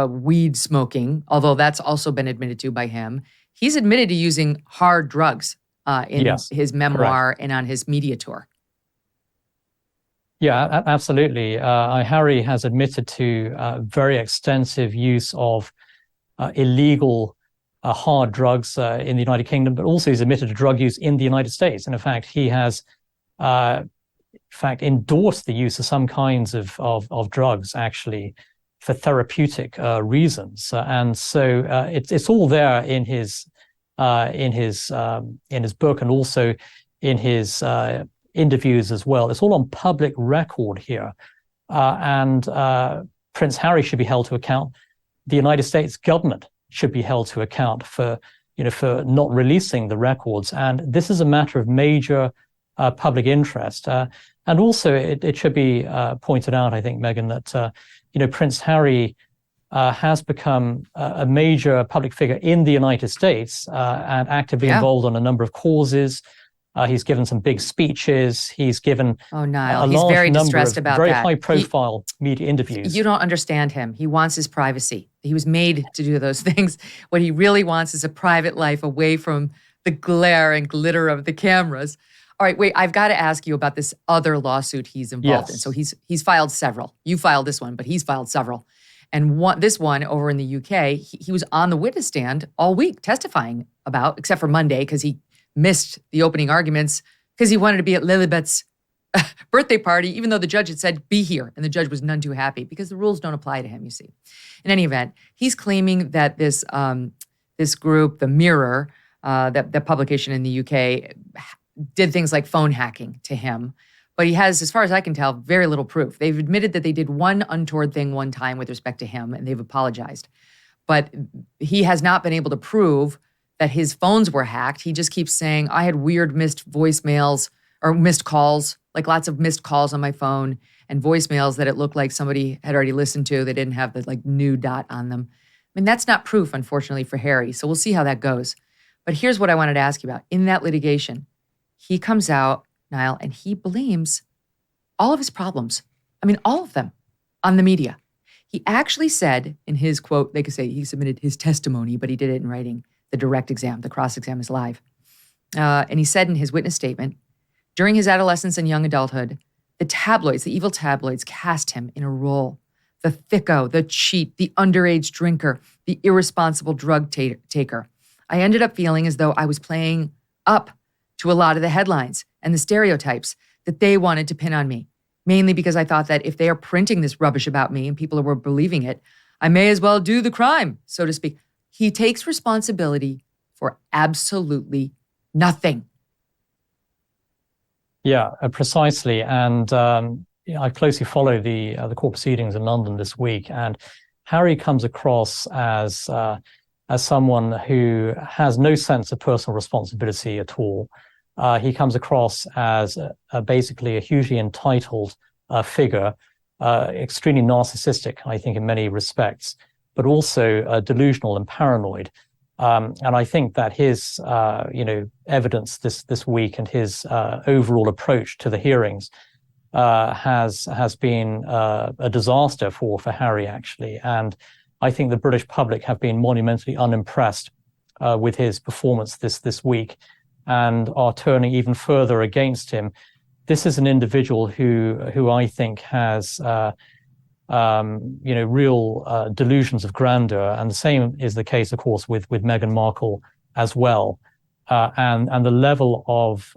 weed smoking, although that's also been admitted to by him. He's admitted to using hard drugs in his memoir and on his media tour. Yeah, absolutely. Harry has admitted to very extensive use of illegal hard drugs in the United Kingdom, but also he's admitted to drug use in the United States. And in fact, he has endorsed the use of some kinds of drugs, actually, for therapeutic reasons. And so it's all there in his book and also in his interviews as well. It's all on public record here. And Prince Harry should be held to account. The United States government should be held to account for not releasing the records. And this is a matter of major public interest. And also, it should be pointed out, I think, Megyn, that Prince Harry has become a major public figure in the United States and actively involved on a number of causes. He's given some big speeches. He's given Niall, a he's large very number distressed of about very that. high-profile media interviews. You don't understand him. He wants his privacy. He was made to do those things. What he really wants is a private life away from the glare and glitter of the cameras. All right, wait, I've got to ask you about this other lawsuit he's involved in. So he's filed several. You filed this one, but he's filed several. And this one over in the UK, he was on the witness stand all week testifying about, except for Monday, because he missed the opening arguments because he wanted to be at Lilibet's birthday party, even though the judge had said, be here. And the judge was none too happy because the rules don't apply to him, you see. In any event, he's claiming that this group, the Mirror, that publication in the UK, did things like phone hacking to him. But he has, as far as I can tell, very little proof. They've admitted that they did one untoward thing one time with respect to him, and they've apologized. But he has not been able to prove that his phones were hacked. He just keeps saying, I had weird missed voicemails or missed calls, like lots of missed calls on my phone and voicemails that it looked like somebody had already listened to. They didn't have the new dot on them. I mean, that's not proof, unfortunately, for Harry. So we'll see how that goes. But here's what I wanted to ask you about. In that litigation, he comes out, Niall, and he blames all of his problems, I mean, all of them, on the media. He actually said in his quote, they could say he submitted his testimony, but he did it in writing. The direct exam, the cross-exam is live. And he said in his witness statement, during his adolescence and young adulthood, the tabloids, the evil tabloids, cast him in a role. The thicko, the cheat, the underage drinker, the irresponsible drug taker. I ended up feeling as though I was playing up to a lot of the headlines and the stereotypes that they wanted to pin on me, mainly because I thought that if they are printing this rubbish about me and people were believing it, I may as well do the crime, so to speak. He takes responsibility for absolutely nothing. Yeah, precisely. And I closely follow the court proceedings in London this week, and Harry comes across as someone who has no sense of personal responsibility at all. He comes across as basically a hugely entitled figure, extremely narcissistic, I think, in many respects, but also delusional and paranoid. And I think that his, evidence this week and his overall approach to the hearings has been a disaster for Harry, actually. And I think the British public have been monumentally unimpressed with his performance this week and are turning even further against him. This is an individual who I think has real delusions of grandeur, and the same is the case, of course, with Meghan Markle as well. And the level of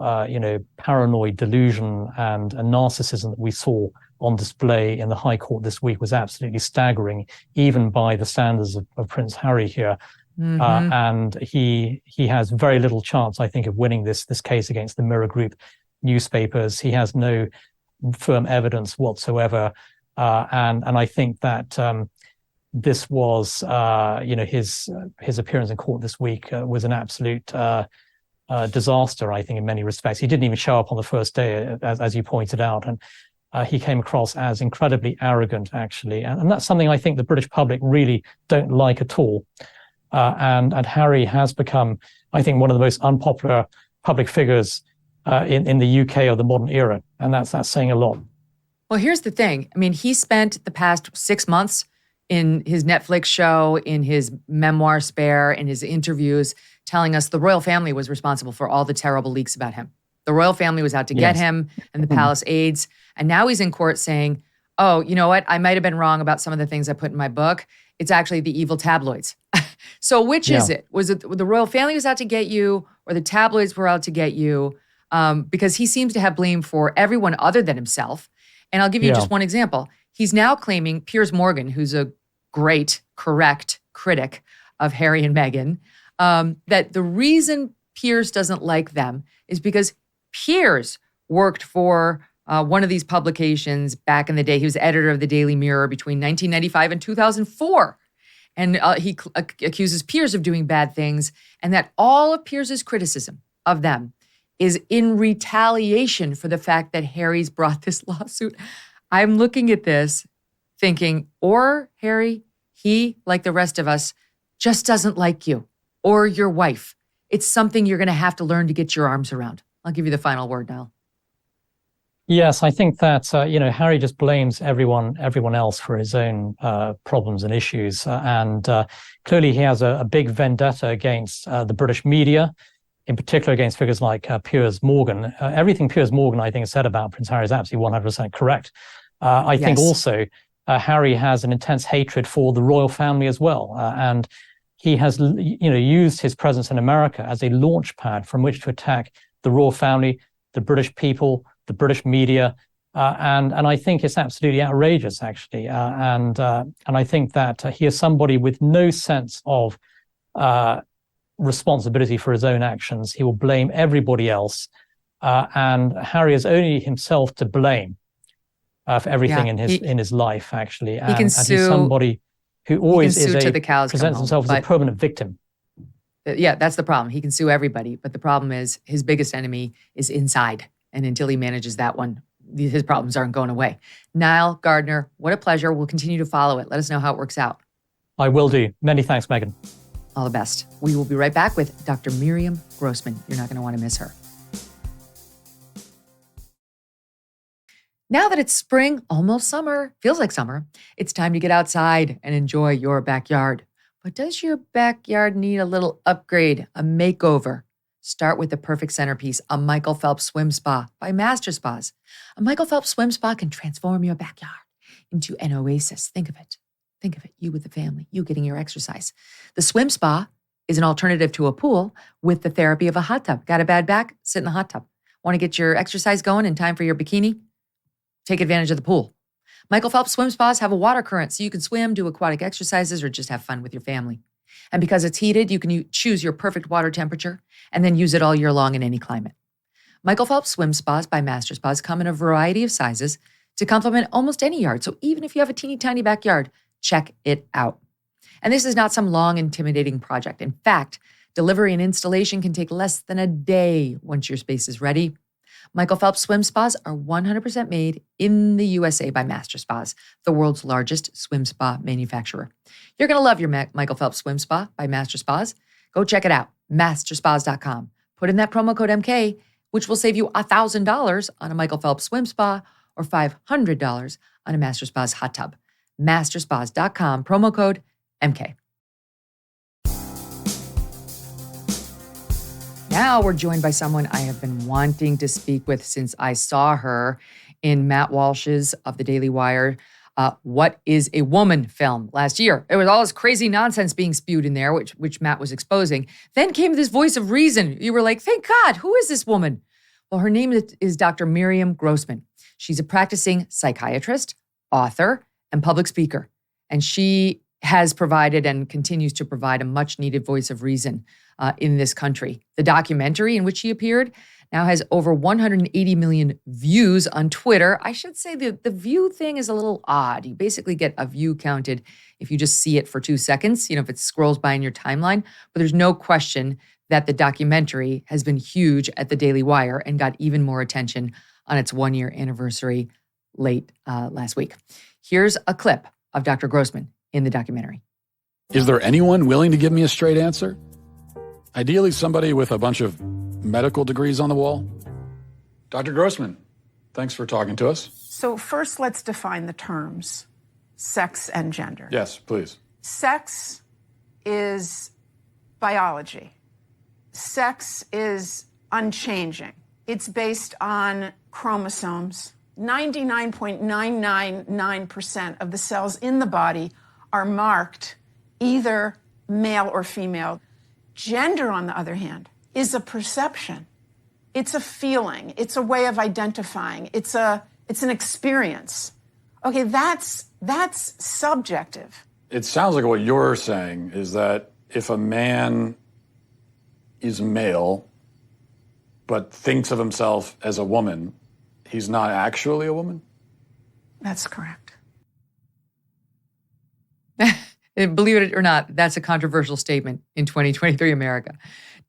paranoid delusion and narcissism that we saw on display in the High Court this week was absolutely staggering, even by the standards of Prince Harry here. Mm-hmm. And he has very little chance, I think, of winning this case against the Mirror Group newspapers. He has no firm evidence whatsoever. And I think that this was, his appearance in court this week was an absolute disaster, I think, in many respects. He didn't even show up on the first day, as you pointed out, and he came across as incredibly arrogant, actually. And that's something I think the British public really don't like at all. And Harry has become, I think, one of the most unpopular public figures in the UK of the modern era, and that's saying a lot. Well, here's the thing. I mean, he spent the past 6 months in his Netflix show, in his memoir Spare, in his interviews, telling us the royal family was responsible for all the terrible leaks about him. The royal family was out to get him and the palace aides. And now he's in court saying, oh, you know what? I might have been wrong about some of the things I put in my book. It's actually the evil tabloids. So which is it? Was it the royal family was out to get you, or the tabloids were out to get you? Because he seems to have blame for everyone other than himself. And I'll give you just one example. He's now claiming Piers Morgan, who's a great, correct critic of Harry and Meghan, that the reason Piers doesn't like them is because Piers worked for one of these publications back in the day. He was editor of the Daily Mirror between 1995 and 2004. And he accuses Piers of doing bad things, and that all of Piers's criticism of them is in retaliation for the fact that Harry's brought this lawsuit. I'm looking at this thinking, or Harry, he, like the rest of us, just doesn't like you or your wife. It's something you're going to have to learn to get your arms around. I'll give you the final word, Niall. Yes, I think that Harry just blames everyone else for his own problems and issues, and clearly he has a big vendetta against the British media, in particular against figures like Piers Morgan. Everything Piers Morgan, I think, has said about Prince Harry is absolutely 100% correct. I think also Harry has an intense hatred for the royal family as well, and he has used his presence in America as a launch pad from which to attack the royal family, the British people, the British media, and I think it's absolutely outrageous, actually. And I think that he is somebody with no sense of responsibility for his own actions. He will blame everybody else, and Harry is only himself to blame for everything in his life, actually. And he's somebody who always presents himself as a permanent victim. Yeah, that's the problem. He can sue everybody, but the problem is his biggest enemy is inside. And until he manages that one, his problems aren't going away. Niall Gardner, what a pleasure. We'll continue to follow it. Let us know how it works out. I will do. Many thanks, Megyn. All the best. We will be right back with Dr. Miriam Grossman. You're not going to want to miss her. Now that it's spring, almost summer, feels like summer, it's time to get outside and enjoy your backyard. But does your backyard need a little upgrade, a makeover? Start with the perfect centerpiece, a Michael Phelps Swim Spa by Master Spas. A Michael Phelps Swim Spa can transform your backyard into an oasis. Think of it. Think of it. You with the family, you getting your exercise. The Swim Spa is an alternative to a pool with the therapy of a hot tub. Got a bad back? Sit in the hot tub. Want to get your exercise going in time for your bikini? Take advantage of the pool. Michael Phelps Swim Spas have a water current so you can swim, do aquatic exercises, or just have fun with your family. And because it's heated, you can choose your perfect water temperature and then use it all year long in any climate. Michael Phelps Swim Spas by Master Spas come in a variety of sizes to complement almost any yard. So even if you have a teeny tiny backyard, check it out. And this is not some long, intimidating project. In fact, delivery and installation can take less than a day once your space is ready. Michael Phelps Swim Spas are 100% made in the USA by Master Spas, the world's largest swim spa manufacturer. You're going to love your Michael Phelps Swim Spa by Master Spas. Go check it out, masterspas.com. Put in that promo code MK, which will save you $1,000 on a Michael Phelps Swim Spa or $500 on a Master Spas hot tub. masterspas.com, promo code MK. Now we're joined by someone I have been wanting to speak with since I saw her in Matt Walsh's of the Daily Wire, What is a Woman film last year. There was all this crazy nonsense being spewed in there, which Matt was exposing. Then came this voice of reason. You were like, thank God, who is this woman? Well, her name is Dr. Miriam Grossman. She's a practicing psychiatrist, author, and public speaker. And she has provided and continues to provide a much needed voice of reason in this country. The documentary in which she appeared now has over 180 million views on Twitter. I should say the view thing is a little odd. You basically get a view counted if you just see it for 2 seconds, if it scrolls by in your timeline. But there's no question that the documentary has been huge at the Daily Wire and got even more attention on its 1-year anniversary late last week. Here's a clip of Dr. Grossman in the documentary. Is there anyone willing to give me a straight answer? Ideally, somebody with a bunch of medical degrees on the wall. Dr. Grossman, thanks for talking to us. So first, let's define the terms, sex and gender. Yes, please. Sex is biology. Sex is unchanging. It's based on chromosomes. 99.999% of the cells in the body are marked either male or female. Gender, on the other hand, is a perception. It's a feeling. It's a way of identifying. It's an experience. Okay, that's subjective. It sounds like what you're saying is that if a man is male but thinks of himself as a woman, he's not actually a woman? That's correct. Believe it or not, that's a controversial statement in 2023 America.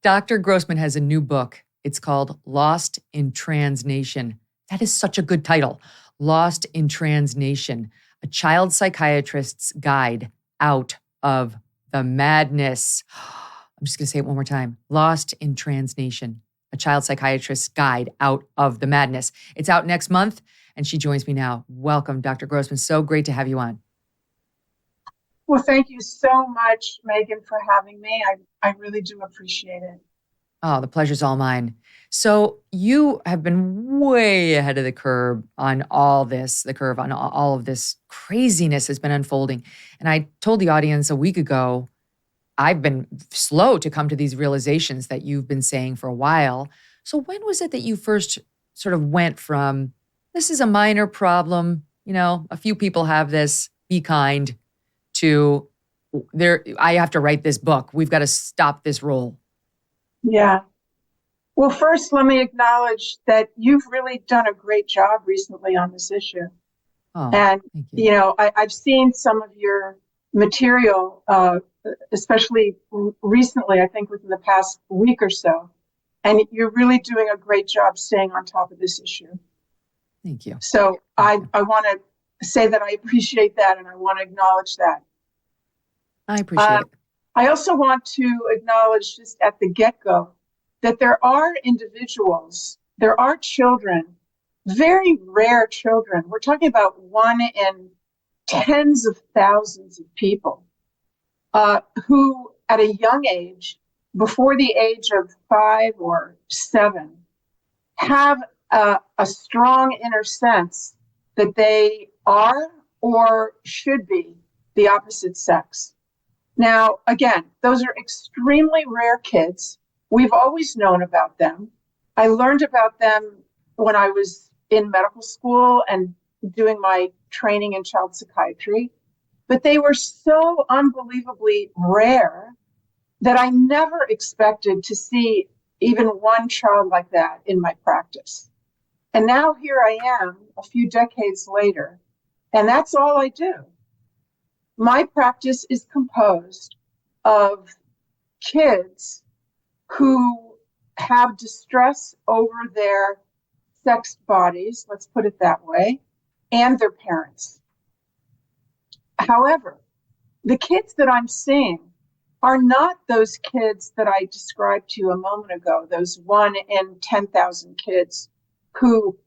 Dr. Grossman has a new book It's called Lost in Trans Nation. That is such a good title. Lost in Trans Nation, a child psychiatrist's guide out of the madness. I'm just going to say it one more time. Lost in Trans Nation, a child psychiatrist's guide out of the madness. It's out next month, and she joins me now. Welcome, Dr. Grossman. So great to have you on. Well, thank you so much, Megyn, for having me. I really do appreciate it. Oh, the pleasure's all mine. So you have been way ahead of the curve on all this, all of this craziness has been unfolding. And I told the audience a week ago, I've been slow to come to these realizations that you've been saying for a while. So when was it that you first sort of went from, this is a minor problem, a few people have this, be kind, to I have to write this book. We've got to stop this roll. Yeah. Well, first, let me acknowledge that you've really done a great job recently on this issue. Oh, and, thank you. I've seen some of your material, especially recently, I think within the past week or so. And you're really doing a great job staying on top of this issue. Thank you. So I want to say that I appreciate that, and I want to acknowledge that. I appreciate it. I also want to acknowledge just at the get-go that there are individuals, there are children, very rare children. We're talking about 1 in tens of thousands of people who at a young age, before the age of 5 or 7, have a strong inner sense that they are or should be the opposite sex. Now, again, those are extremely rare kids. We've always known about them. I learned about them when I was in medical school and doing my training in child psychiatry. But they were so unbelievably rare that I never expected to see even one child like that in my practice. And now here I am a few decades later, and that's all I do. My practice is composed of kids who have distress over their sexed bodies, let's put it that way, and their parents. However, the kids that I'm seeing are not those kids that I described to you a moment ago, those 1 in 10,000 kids who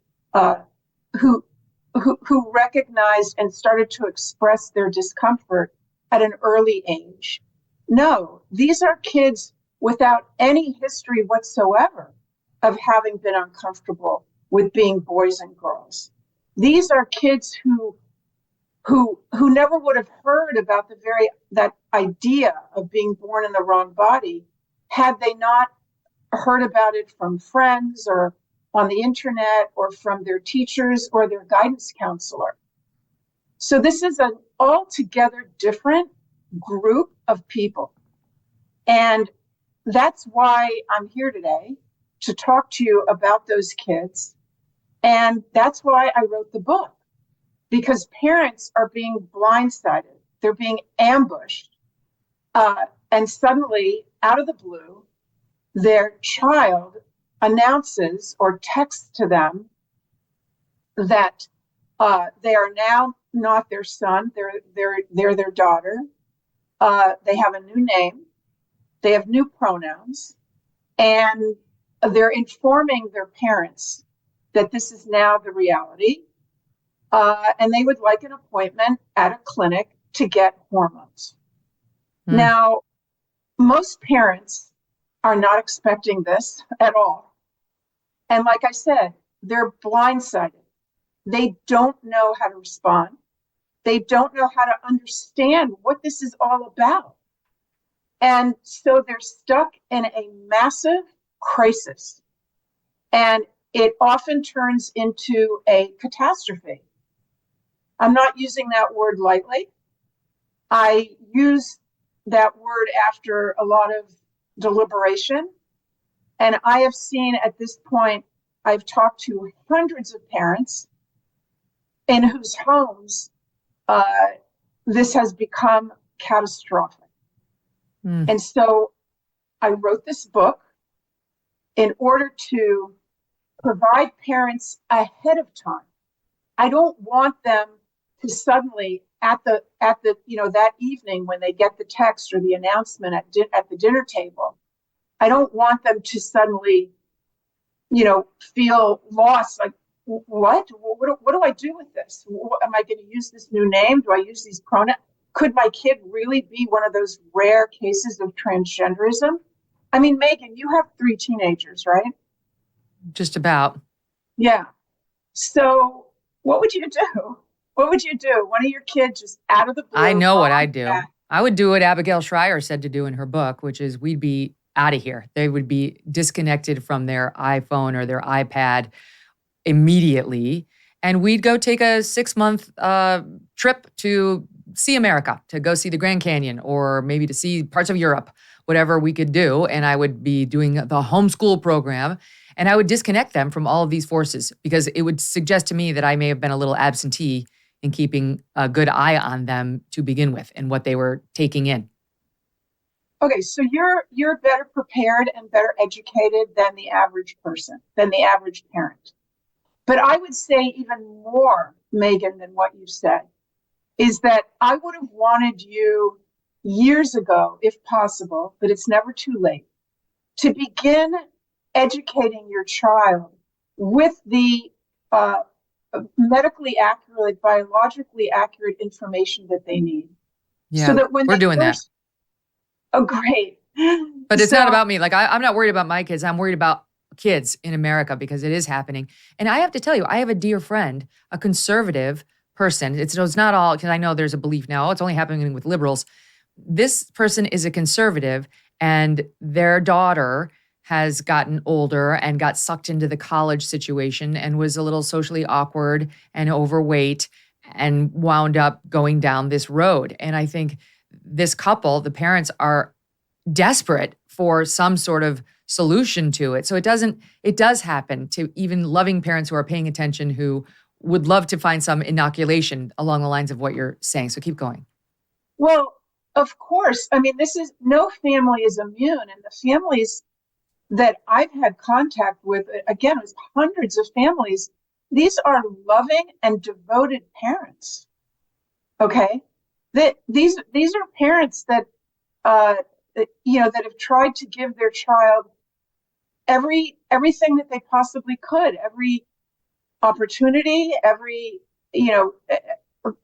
recognized and started to express their discomfort at an early age. No, these are kids without any history whatsoever of having been uncomfortable with being boys and girls. These are kids who never would have heard about that idea of being born in the wrong body had they not heard about it from friends or on the internet or from their teachers or their guidance counselor. So this is an altogether different group of people. And that's why I'm here today, to talk to you about those kids. And that's why I wrote the book, because parents are being blindsided. They're being ambushed. And suddenly, out of the blue, their child announces or texts to them that they are now not their son, they're their daughter. They have a new name, they have new pronouns, and they're informing their parents that this is now the reality, and they would like an appointment at a clinic to get hormones. Now, most parents are not expecting this at all. And like I said, they're blindsided. They don't know how to respond. They don't know how to understand what this is all about. And so they're stuck in a massive crisis. And it often turns into a catastrophe. I'm not using that word lightly. I use that word after a lot of deliberation. And I have seen at this point, I've talked to hundreds of parents in whose homes this has become catastrophic. And so I wrote this book in order to provide parents ahead of time. I don't want them to suddenly at the that evening when they get the text or the announcement at the dinner table. I don't want them to suddenly, feel lost. Like, what do I do with this? Am I going to use this new name? Do I use these pronouns? Could my kid really be one of those rare cases of transgenderism? I mean, Megyn, you have 3 teenagers, right? Just about. Yeah. So what would you do? What would you do? One of your kids just out of the blue. I know what I'd do. I would do what Abigail Schreier said to do in her book, which is we'd be out of here. They would be disconnected from their iPhone or their iPad immediately. And we'd go take a 6-month trip to see America, to go see the Grand Canyon, or maybe to see parts of Europe, whatever we could do. And I would be doing the homeschool program. And I would disconnect them from all of these forces because it would suggest to me that I may have been a little absentee in keeping a good eye on them to begin with and what they were taking in. Okay, so you're better prepared and better educated than the average person, than the average parent. But I would say even more, Megyn, than what you said, is that I would have wanted you years ago, if possible, but it's never too late, to begin educating your child with the medically accurate, biologically accurate information that they need. Yeah, so that when we're doing that. Oh, great. But it's not about me. Like, I'm not worried about my kids. I'm worried about kids in America because it is happening. And I have to tell you, I have a dear friend, a conservative person. It's not all, because I know there's a belief now, it's only happening with liberals. This person is a conservative, and their daughter has gotten older and got sucked into the college situation and was a little socially awkward and overweight and wound up going down this road. And I think this couple, the parents, are desperate for some sort of solution to it. So it does happen to even loving parents who are paying attention, who would love to find some inoculation along the lines of what you're saying. So keep going. Well, of course. I mean, no family is immune, and the families that I've had contact with, again, it was hundreds of families. These are loving and devoted parents. Okay, these are parents that that have tried to give their child everything that they possibly could, every opportunity, every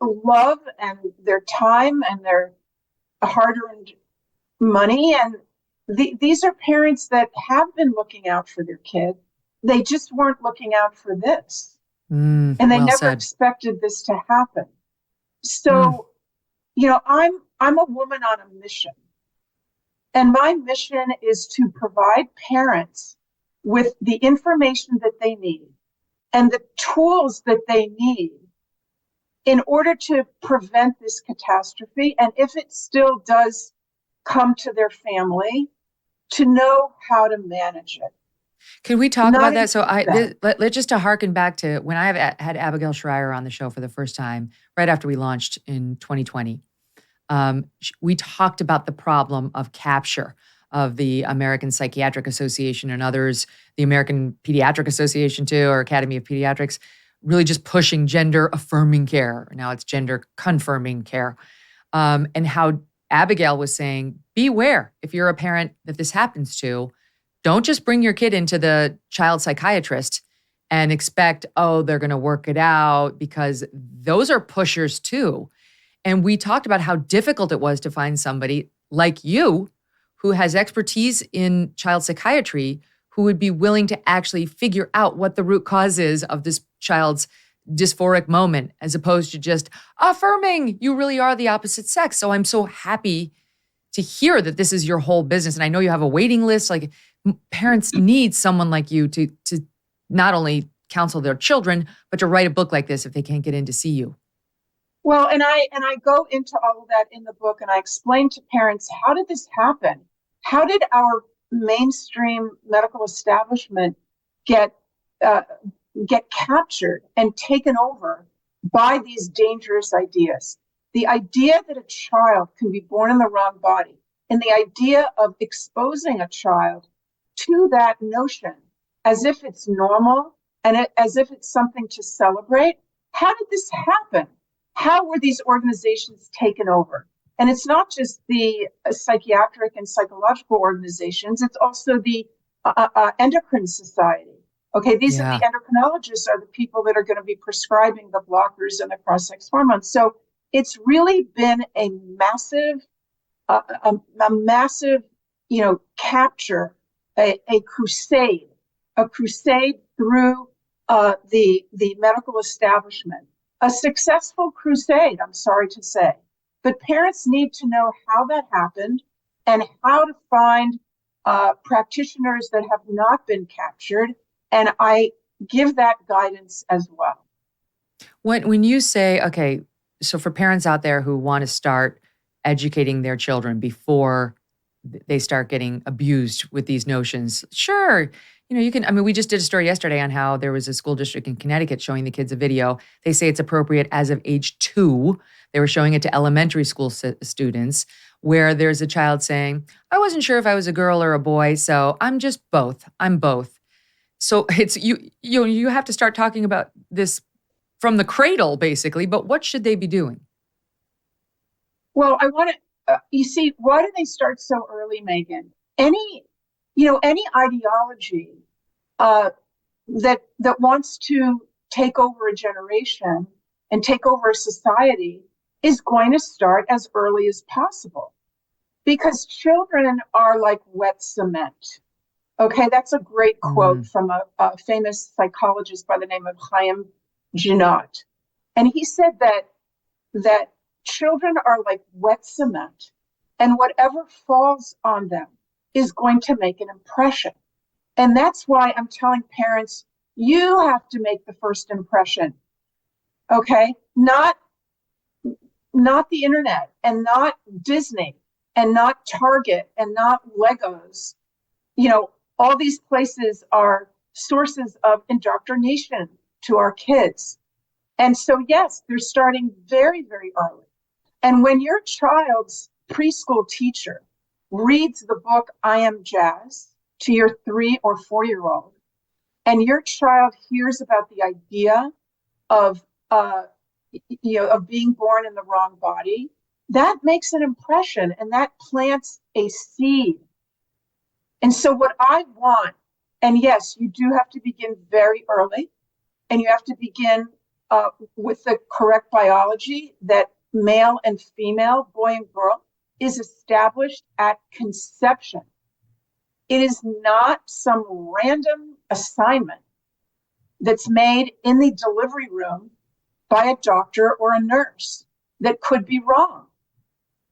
love, and their time and their hard-earned money. And these are parents that have been looking out for their kid. They just weren't looking out for this. And they well never said. expected this to happen. So, I'm a woman on a mission. And my mission is to provide parents with the information that they need and the tools that they need in order to prevent this catastrophe. And if it still does come to their family, to know how to manage it. Can we talk about that? So let's just to harken back to when I had Abigail Schreier on the show for the first time, right after we launched in 2020. We talked about the problem of capture of the American Psychiatric Association and others, the American Pediatric Association too, or Academy of Pediatrics, really just pushing gender affirming care. Now it's gender confirming care. And how Abigail was saying, beware if you're a parent that this happens to, don't just bring your kid into the child psychiatrist and expect, they're going to work it out, because those are pushers too. And we talked about how difficult it was to find somebody like you who has expertise in child psychiatry who would be willing to actually figure out what the root cause is of this child's dysphoric moment, as opposed to just affirming you really are the opposite sex. So I'm so happy to hear that this is your whole business. And I know you have a waiting list. Like, parents need someone like you to not only counsel their children, but to write a book like this if they can't get in to see you. Well, and I go into all of that in the book, and I explain to parents, how did this happen? How did our mainstream medical establishment get captured and taken over by these dangerous ideas? The idea that a child can be born in the wrong body, and the idea of exposing a child to that notion as if it's normal and as if it's something to celebrate. How did this happen? How were these organizations taken over? And it's not just the psychiatric and psychological organizations, it's also the endocrine society. Okay, these are the endocrinologists are the people that are going to be prescribing the blockers and the cross-sex hormones. So it's really been a massive, capture, a crusade through the medical establishment, a successful crusade, I'm sorry to say. But parents need to know how that happened and how to find practitioners that have not been captured. And I give that guidance as well. When you say, okay, so for parents out there who want to start educating their children before they start getting abused with these notions, sure, you can, we just did a story yesterday on how there was a school district in Connecticut showing the kids a video. They say it's appropriate as of age 2. They were showing it to elementary school students where there's a child saying, I wasn't sure if I was a girl or a boy, so I'm just both. I'm both. So it's you have to start talking about this from the cradle, basically, but what should they be doing? Well, I want to, you see, why do they start so early, Megyn? Any ideology that wants to take over a generation and take over a society is going to start as early as possible, because children are like wet cement. Okay, that's a great quote from a famous psychologist by the name of Chaim Junot. And he said that children are like wet cement, and whatever falls on them is going to make an impression. And that's why I'm telling parents, you have to make the first impression. Okay? Not the internet, and not Disney, and not Target, and not Legos. All these places are sources of indoctrination to our kids. And so, yes, they're starting very, very early. And when your child's preschool teacher reads the book, I Am Jazz, to your 3 or 4-year-old, and your child hears about the idea of being born in the wrong body, that makes an impression, and that plants a seed. And so what I want, and yes, you do have to begin very early, and you have to begin with the correct biology that male and female, boy and girl, is established at conception. It is not some random assignment that's made in the delivery room by a doctor or a nurse that could be wrong.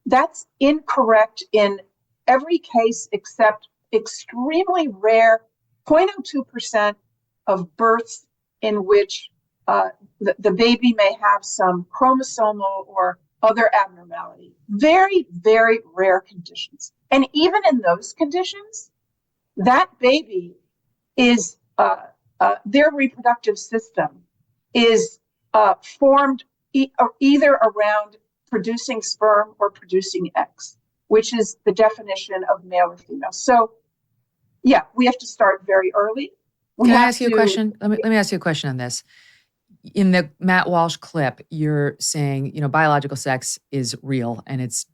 That's incorrect in every case except extremely rare 0.02% of births in which the baby may have some chromosomal or other abnormality. Very, very rare conditions. And even in those conditions, that baby is, their reproductive system is formed either around producing sperm or producing eggs, which is the definition of male or female. So, yeah, we have to start very early. Can I ask you a question? Let me ask you a question on this. In the Matt Walsh clip, you're saying, biological sex is real, and it's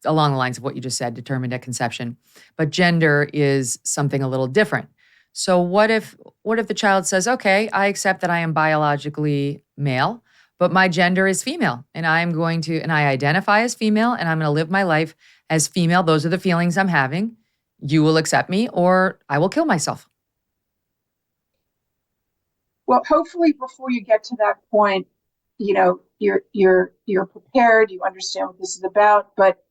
along the lines of what you just said, determined at conception. But gender is something a little different. So what if the child says, okay, I accept that I am biologically male, but my gender is female, and I identify as female, and I'm going to live my life as female. Those are the feelings I'm having. You will accept me, or I will kill myself. Well, hopefully before you get to that point, you're prepared, you understand what this is about. But,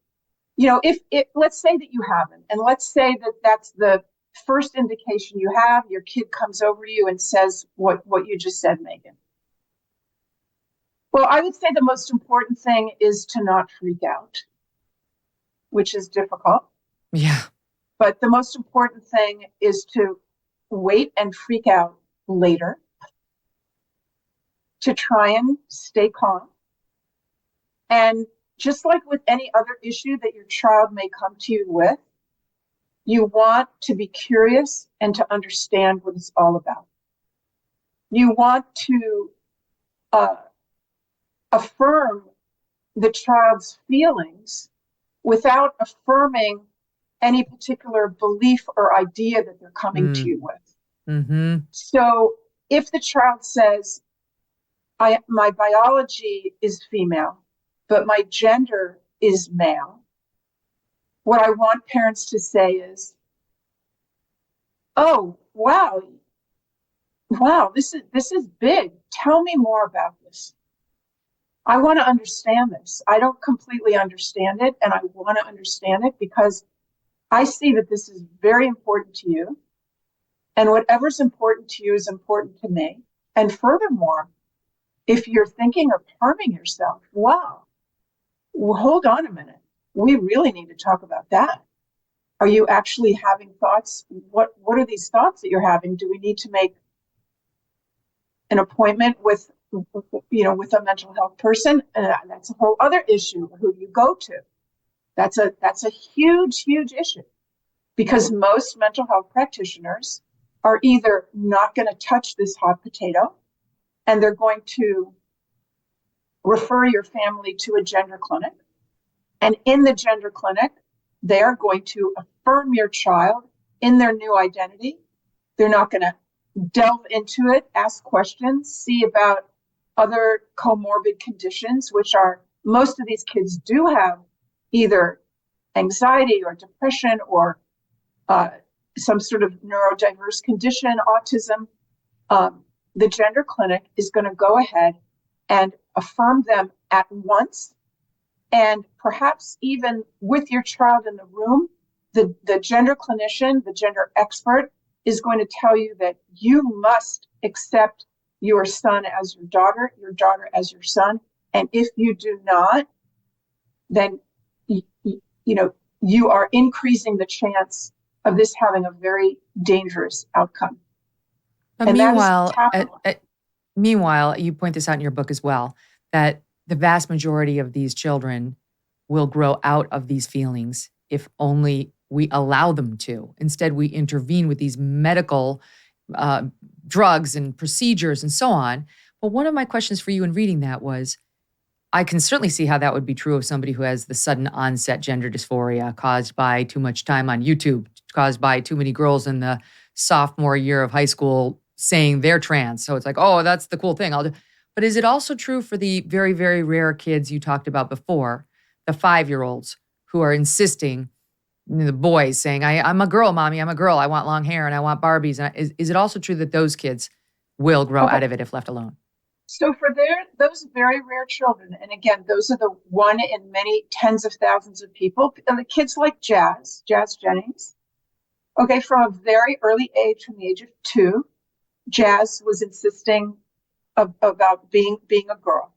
if let's say that you haven't, and let's say that that's the first indication you have, your kid comes over to you and says what you just said, Megyn. Well, I would say the most important thing is to not freak out, which is difficult. Yeah. But the most important thing is to wait and freak out later, to try and stay calm. And just like with any other issue that your child may come to you with, You want to be curious and to understand what it's all about. You want to affirm the child's feelings without affirming any particular belief or idea that they're coming to you with. Mm-hmm. So if the child says, my biology is female, but my gender is male, what I want parents to say is, oh, wow, this is big. Tell me more about this. I want to understand this. I don't completely understand it, and I want to understand it because I see that this is very important to you, and whatever's important to you is important to me. And furthermore, if you're thinking of harming yourself, wow, well, hold on a minute. We really need to talk about that. Are you actually having thoughts? What are these thoughts that you're having? Do we need to make an appointment with a mental health person? That's a whole other issue. Who do you go to? That's a huge, huge issue, because most mental health practitioners are either not going to touch this hot potato, and they're going to refer your family to a gender clinic. And in the gender clinic, they are going to affirm your child in their new identity. They're not going to delve into it, ask questions, see about other comorbid conditions, which are, most of these kids do have either anxiety or depression or some sort of neurodiverse condition, autism. The gender clinic is going to go ahead and affirm them at once. And perhaps even with your child in the room, the gender clinician, the gender expert, is going to tell you that you must accept your son as your daughter as your son. And if you do not, then you are increasing the chance of this having a very dangerous outcome. But meanwhile, you point this out in your book as well, that the vast majority of these children will grow out of these feelings if only we allow them to. Instead, we intervene with these medical drugs and procedures and so on. But one of my questions for you in reading that was, I can certainly see how that would be true of somebody who has the sudden onset gender dysphoria caused by too much time on YouTube, caused by too many girls in the sophomore year of high school saying they're trans. So it's like, oh, that's the cool thing. But is it also true for the very, very rare kids you talked about before, the 5-year-olds who are insisting, the boys saying, I'm a girl, mommy, I'm a girl. I want long hair and I want Barbies. And is it also true that those kids will grow out of it if left alone? So for those very rare children, and again, those are the one in many tens of thousands of people, and the kids like Jazz Jennings, okay, from a very early age, from the age of 2, Jazz was insisting about being a girl.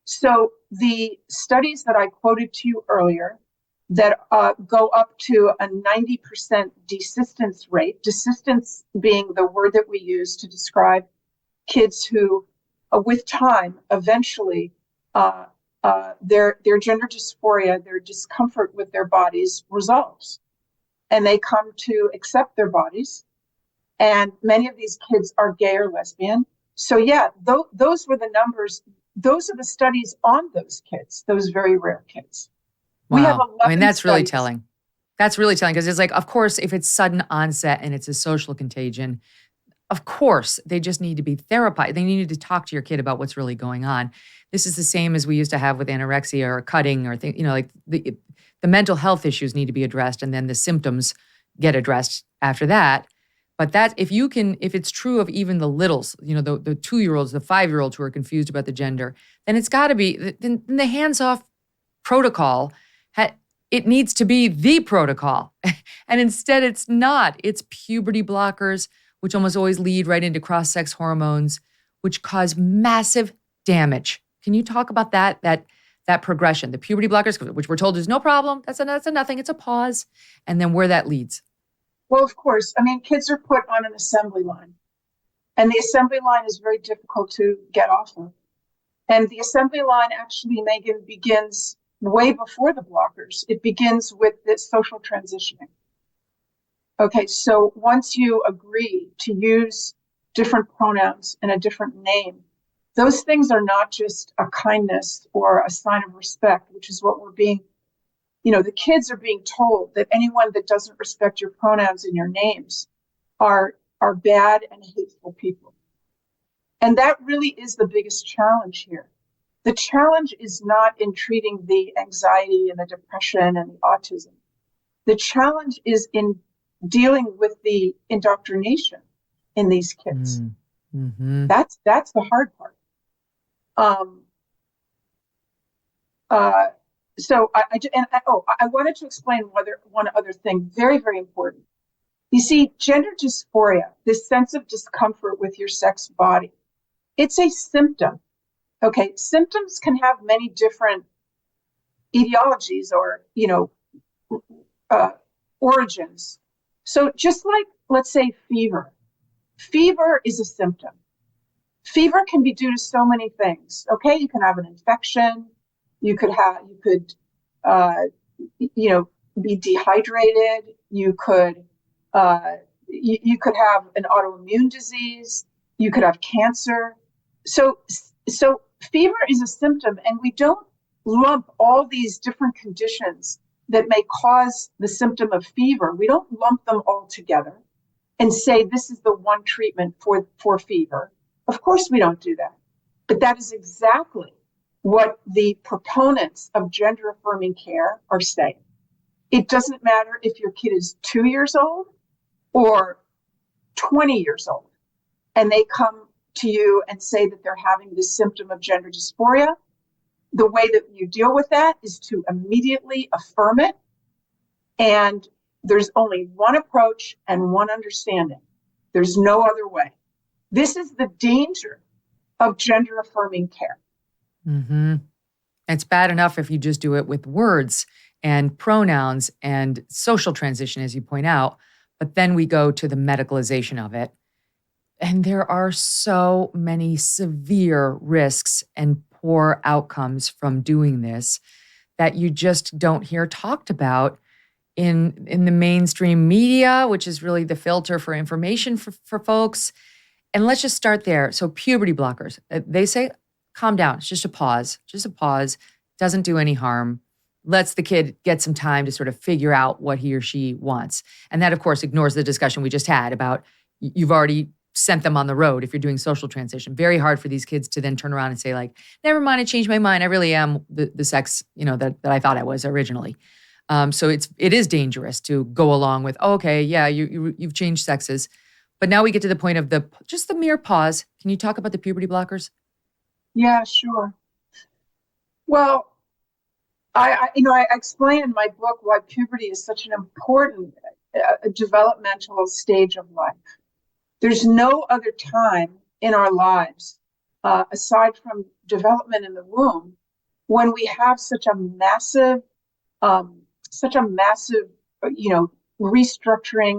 So the studies that I quoted to you earlier that go up to a 90% desistance rate, desistance being the word that we use to describe kids who, with time, eventually their gender dysphoria, their discomfort with their bodies resolves, and they come to accept their bodies. And many of these kids are gay or lesbian. So yeah, those were the numbers. Those are the studies on those kids, those very rare kids. Wow. We have 11 I mean, that's really studies. telling. That's really telling, because it's like, of course, if it's sudden onset and it's a social contagion, of course, they just need to be therapized. They need to talk to your kid about what's really going on. This is the same as we used to have with anorexia or cutting or things, like the mental health issues need to be addressed, and then the symptoms get addressed after that. But that, if it's true of even the littles, the 2-year-olds, the 5-year-olds who are confused about the gender, then it's got to be, then the hands-off protocol, it needs to be the protocol. And instead it's not. It's puberty blockers, which almost always lead right into cross-sex hormones, which cause massive damage. Can you talk about that progression, the puberty blockers, which we're told is no problem, that's a nothing, it's a pause, and then where that leads? Well, of course, I mean, kids are put on an assembly line, and the assembly line is very difficult to get off of. And the assembly line actually, Megyn, begins way before the blockers. It begins with this social transitioning. Okay, so once you agree to use different pronouns and a different name, those things are not just a kindness or a sign of respect, which is what we're being, the kids are being told that anyone that doesn't respect your pronouns and your names are bad and hateful people. And that really is the biggest challenge here. The challenge is not in treating the anxiety and the depression and the autism. The challenge is in dealing with the indoctrination in these kids. Mm-hmm. That's the hard part. So I wanted to explain one other thing, very, very important. You see, gender dysphoria, this sense of discomfort with your sex body, it's a symptom. Okay, symptoms can have many different etiologies or origins. So just like, let's say, fever is a symptom. Fever can be due to so many things. Okay, you can have an infection. You could be dehydrated. You could have an autoimmune disease. You could have cancer. So fever is a symptom, and we don't lump all these different conditions that may cause the symptom of fever. We don't lump them all together and say this is the one treatment for fever. Of course we don't do that. But that is exactly what the proponents of gender-affirming care are saying. It doesn't matter if your kid is 2 years old or 20 years old, and they come to you and say that they're having this symptom of gender dysphoria. The way that you deal with that is to immediately affirm it. And there's only one approach and one understanding. There's no other way. This is the danger of gender affirming care. Mm-hmm. It's bad enough if you just do it with words and pronouns and social transition, as you point out, but then we go to the medicalization of it. And there are so many severe risks and poor outcomes from doing this that you just don't hear talked about in the mainstream media, which is really the filter for information for folks. And let's just start there. So puberty blockers, they say, calm down. It's just a pause. Doesn't do any harm. Lets the kid get some time to sort of figure out what he or she wants. And that, of course, ignores the discussion we just had about you've already sent them on the road if you're doing social transition. Very hard for these kids to then turn around and say, like, never mind, I changed my mind. I really am the sex, that I thought I was originally. So it is dangerous to go along with, okay, yeah, you've changed sexes. But now we get to the point of the mere pause. Can you talk about the puberty blockers? Yeah, sure. Well, I explain in my book why puberty is such an important developmental stage of life. There's no other time in our lives, aside from development in the womb, when we have such a massive, restructuring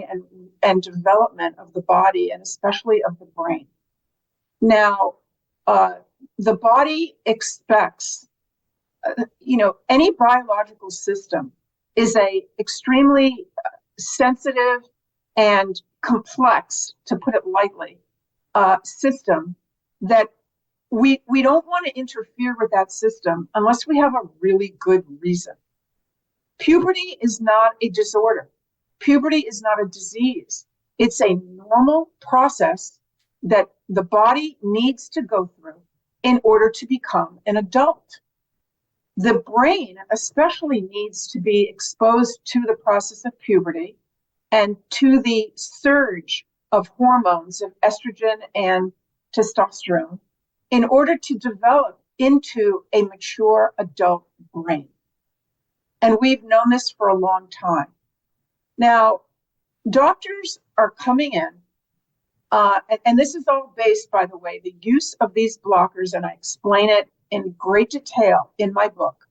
and development of the body, and especially of the brain. Now, the body expects, any biological system is a extremely sensitive and complex, to put it lightly, system that we don't want to interfere with that system unless we have a really good reason. Puberty is not a disorder. Puberty is not a disease. It's a normal process that the body needs to go through in order to become an adult. The brain especially needs to be exposed to the process of puberty and to the surge of hormones of estrogen and testosterone in order to develop into a mature adult brain. And we've known this for a long time. Now, doctors are coming in, and this is all based, by the way, the use of these blockers, and I explain it in great detail in my book.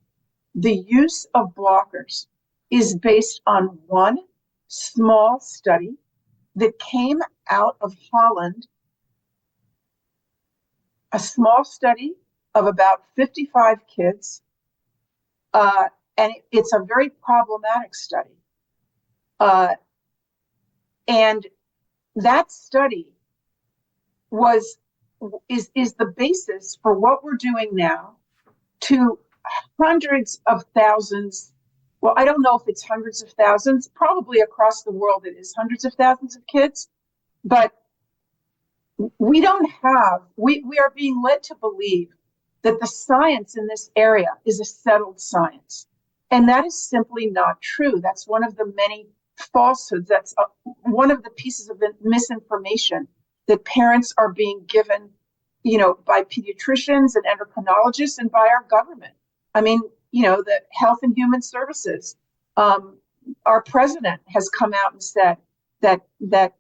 The use of blockers is based on one small study that came out of Holland, a small study of about 55 kids, and it's a very problematic study. And that study is the basis for what we're doing now to hundreds of thousands. Well, I don't know if it's hundreds of thousands, probably across the world it is hundreds of thousands of kids, but we are being led to believe that the science in this area is a settled science. And that is simply not true. That's one of the many falsehoods. That's one of the pieces of misinformation that parents are being given, by pediatricians and endocrinologists and by our government. I mean, the Health and Human Services, our president has come out and said that the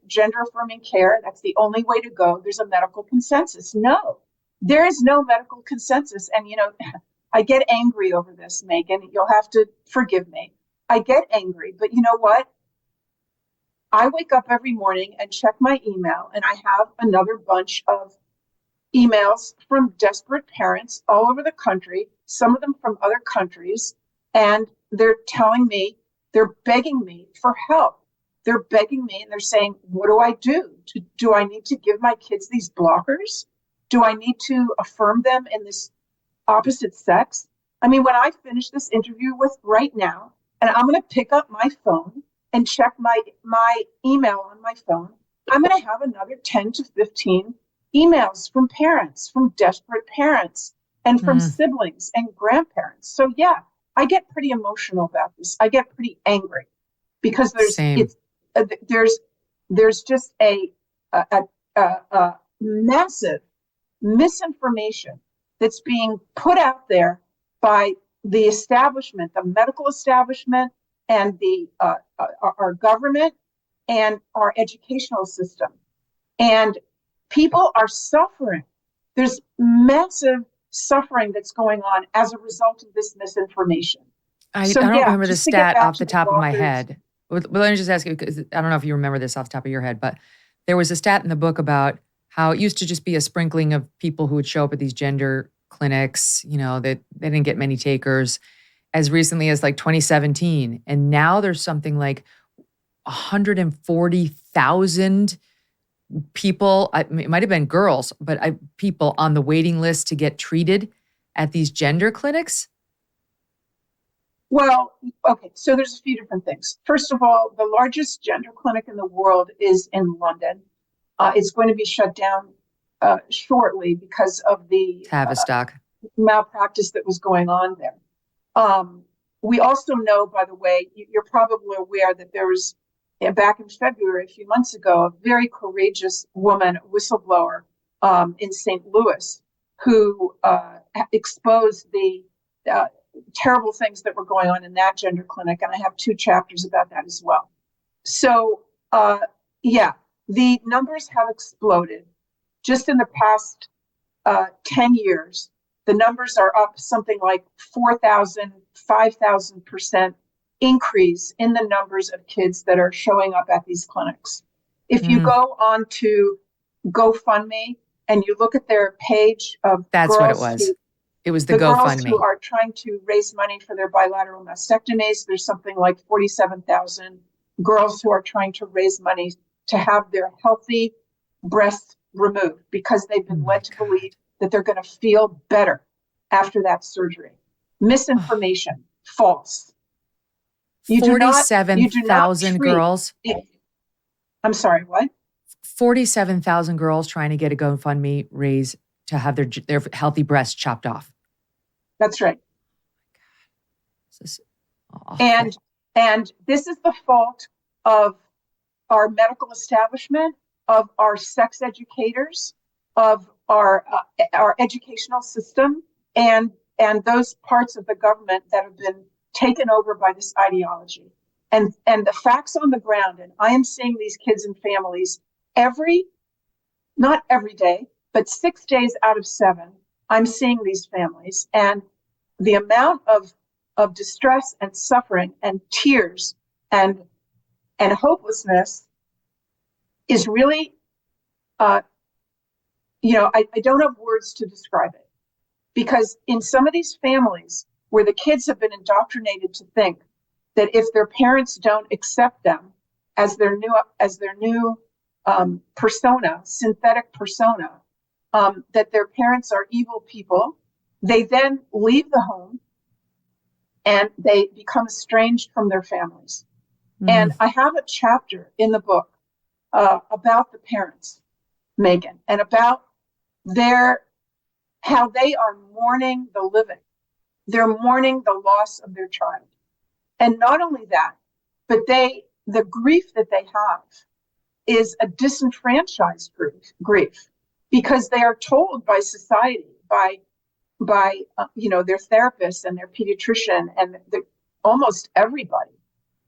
gender affirming care, that's the only way to go. There's a medical consensus. No, there is no medical consensus. And, I get angry over this, Megyn. You'll have to forgive me. I get angry, but you know what? I wake up every morning and check my email, and I have another bunch of emails from desperate parents all over the country, some of them from other countries, and they're telling me, they're begging me for help. They're begging me and they're saying, what do I do? Do I need to give my kids these blockers? Do I need to affirm them in this opposite sex? I mean, when I finish this interview right now, and I'm going to pick up my phone and check my email on my phone, I'm going to have another 10 to 15 emails from parents, from desperate parents, and from siblings and grandparents. So yeah, I get pretty emotional about this. I get pretty angry because there's just a massive misinformation that's being put out there by the establishment, the medical establishment, and our government and our educational system. And people are suffering. There's massive suffering that's going on as a result of this misinformation. I don't remember the stat off the top of my head. Well, let me just ask you, because I don't know if you remember this off the top of your head, but there was a stat in the book about how it used to just be a sprinkling of people who would show up at these gender clinics, that they didn't get many takers, as recently as like 2017. And now there's something like 140,000 people, it might have been girls, but people on the waiting list to get treated at these gender clinics. Well, okay, so there's a few different things. First of all, the largest gender clinic in the world is in London. It's going to be shut down shortly because of the Tavistock malpractice that was going on there. We also know, by the way, you're probably aware that there was, back in February, a few months ago, a very courageous woman, whistleblower in St. Louis, who exposed the terrible things that were going on in that gender clinic. And I have 2 chapters about that as well. So, the numbers have exploded. Just in the past 10 years, the numbers are up something like 4,000, 5,000% increase in the numbers of kids that are showing up at these clinics. If you go on to GoFundMe and you look at their page of that's what it was. It was the GoFundMe. Girls who are trying to raise money for their bilateral mastectomies. There's something like 47,000 girls who are trying to raise money to have their healthy breasts removed because they've been led to believe that they're going to feel better after that surgery. Misinformation, false. 47,000 girls. I'm sorry, what? 47,000 girls trying to get a GoFundMe raise to have their healthy breasts chopped off. That's right. This is awful. And this is the fault of our medical establishment, of our sex educators, of our educational system, and those parts of the government that have been taken over by this ideology. And the facts on the ground, and I am seeing these kids and families not every day, but 6 days out of 7, I'm seeing these families. And the amount of distress and suffering and tears and hopelessness is really, I don't have words to describe it. Because in some of these families where the kids have been indoctrinated to think that if their parents don't accept them as their new persona, synthetic persona, that their parents are evil people. They then leave the home and they become estranged from their families. And I have a chapter in the book about the parents, Megyn, and about how they are mourning the living. They're mourning the loss of their child. And not only that, but the grief that they have is a disenfranchised grief, because they are told by society, by their therapist and their pediatrician and almost everybody,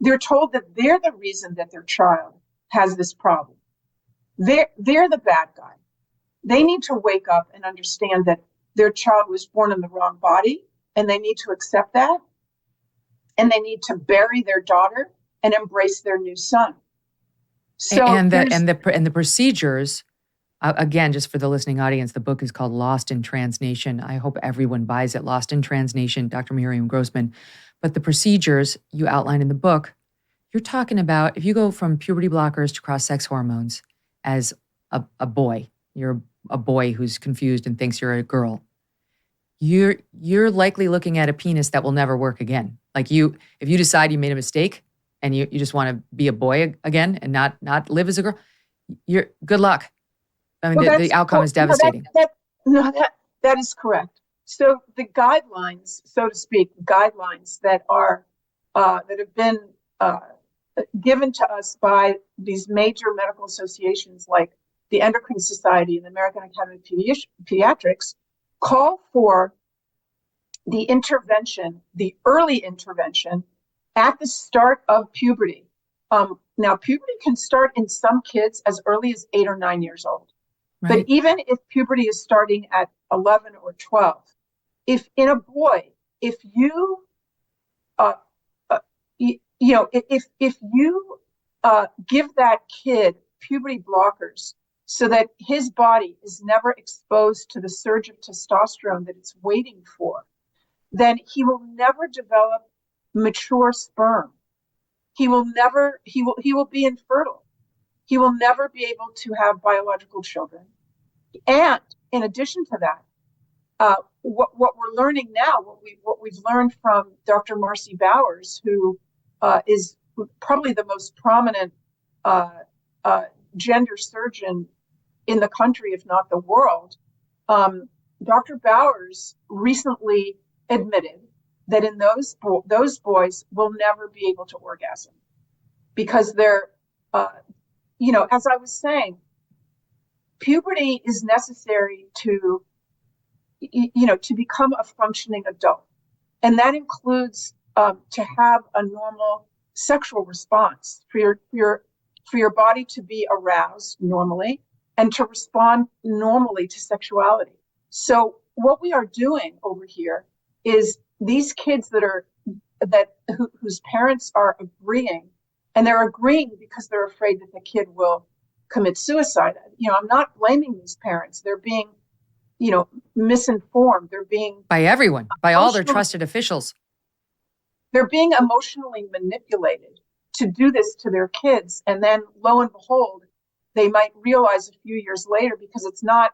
they're told that they're the reason that their child has this problem. They're the bad guy. They need to wake up and understand that their child was born in the wrong body, and they need to accept that. And they need to bury their daughter and embrace their new son. So and the procedures, again, just for the listening audience, the book is called Lost in Transnation. I hope everyone buys it. Lost in Transnation, Dr. Miriam Grossman. But the procedures you outline in the book, you're talking about if you go from puberty blockers to cross-sex hormones as a boy, you're a boy who's confused and thinks you're a girl, you're likely looking at a penis that will never work again. Like if you decide you made a mistake and you just want to be a boy again and not live as a girl, good luck. I mean, the outcome is devastating. That is correct. So the guidelines, so to speak, that have been given to us by these major medical associations like the Endocrine Society and the American Academy of Pediatrics, call for the intervention, the early intervention at the start of puberty. Now, puberty can start in some kids as early as 8 or 9 years old. Right. But even if puberty is starting at 11 or 12, if in a boy, if you give that kid puberty blockers so that his body is never exposed to the surge of testosterone that it's waiting for, then he will never develop mature sperm. He will be infertile. He will never be able to have biological children. And in addition to that, what we're learning now, what we've learned from Dr. Marcy Bowers, who is probably the most prominent gender surgeon in the country, if not the world, Dr. Bowers recently admitted that in those boys will never be able to orgasm because they're, as I was saying, puberty is necessary to become a functioning adult. And that includes to have a normal sexual response, for your body to be aroused normally and to respond normally to sexuality. So what we are doing over here is these kids whose parents are agreeing, and they're agreeing because they're afraid that the kid will commit suicide. I'm not blaming these parents. They're being, misinformed. They're being by everyone, by all their trusted officials. They're being emotionally manipulated to do this to their kids. And then lo and behold, they might realize a few years later, because it's not,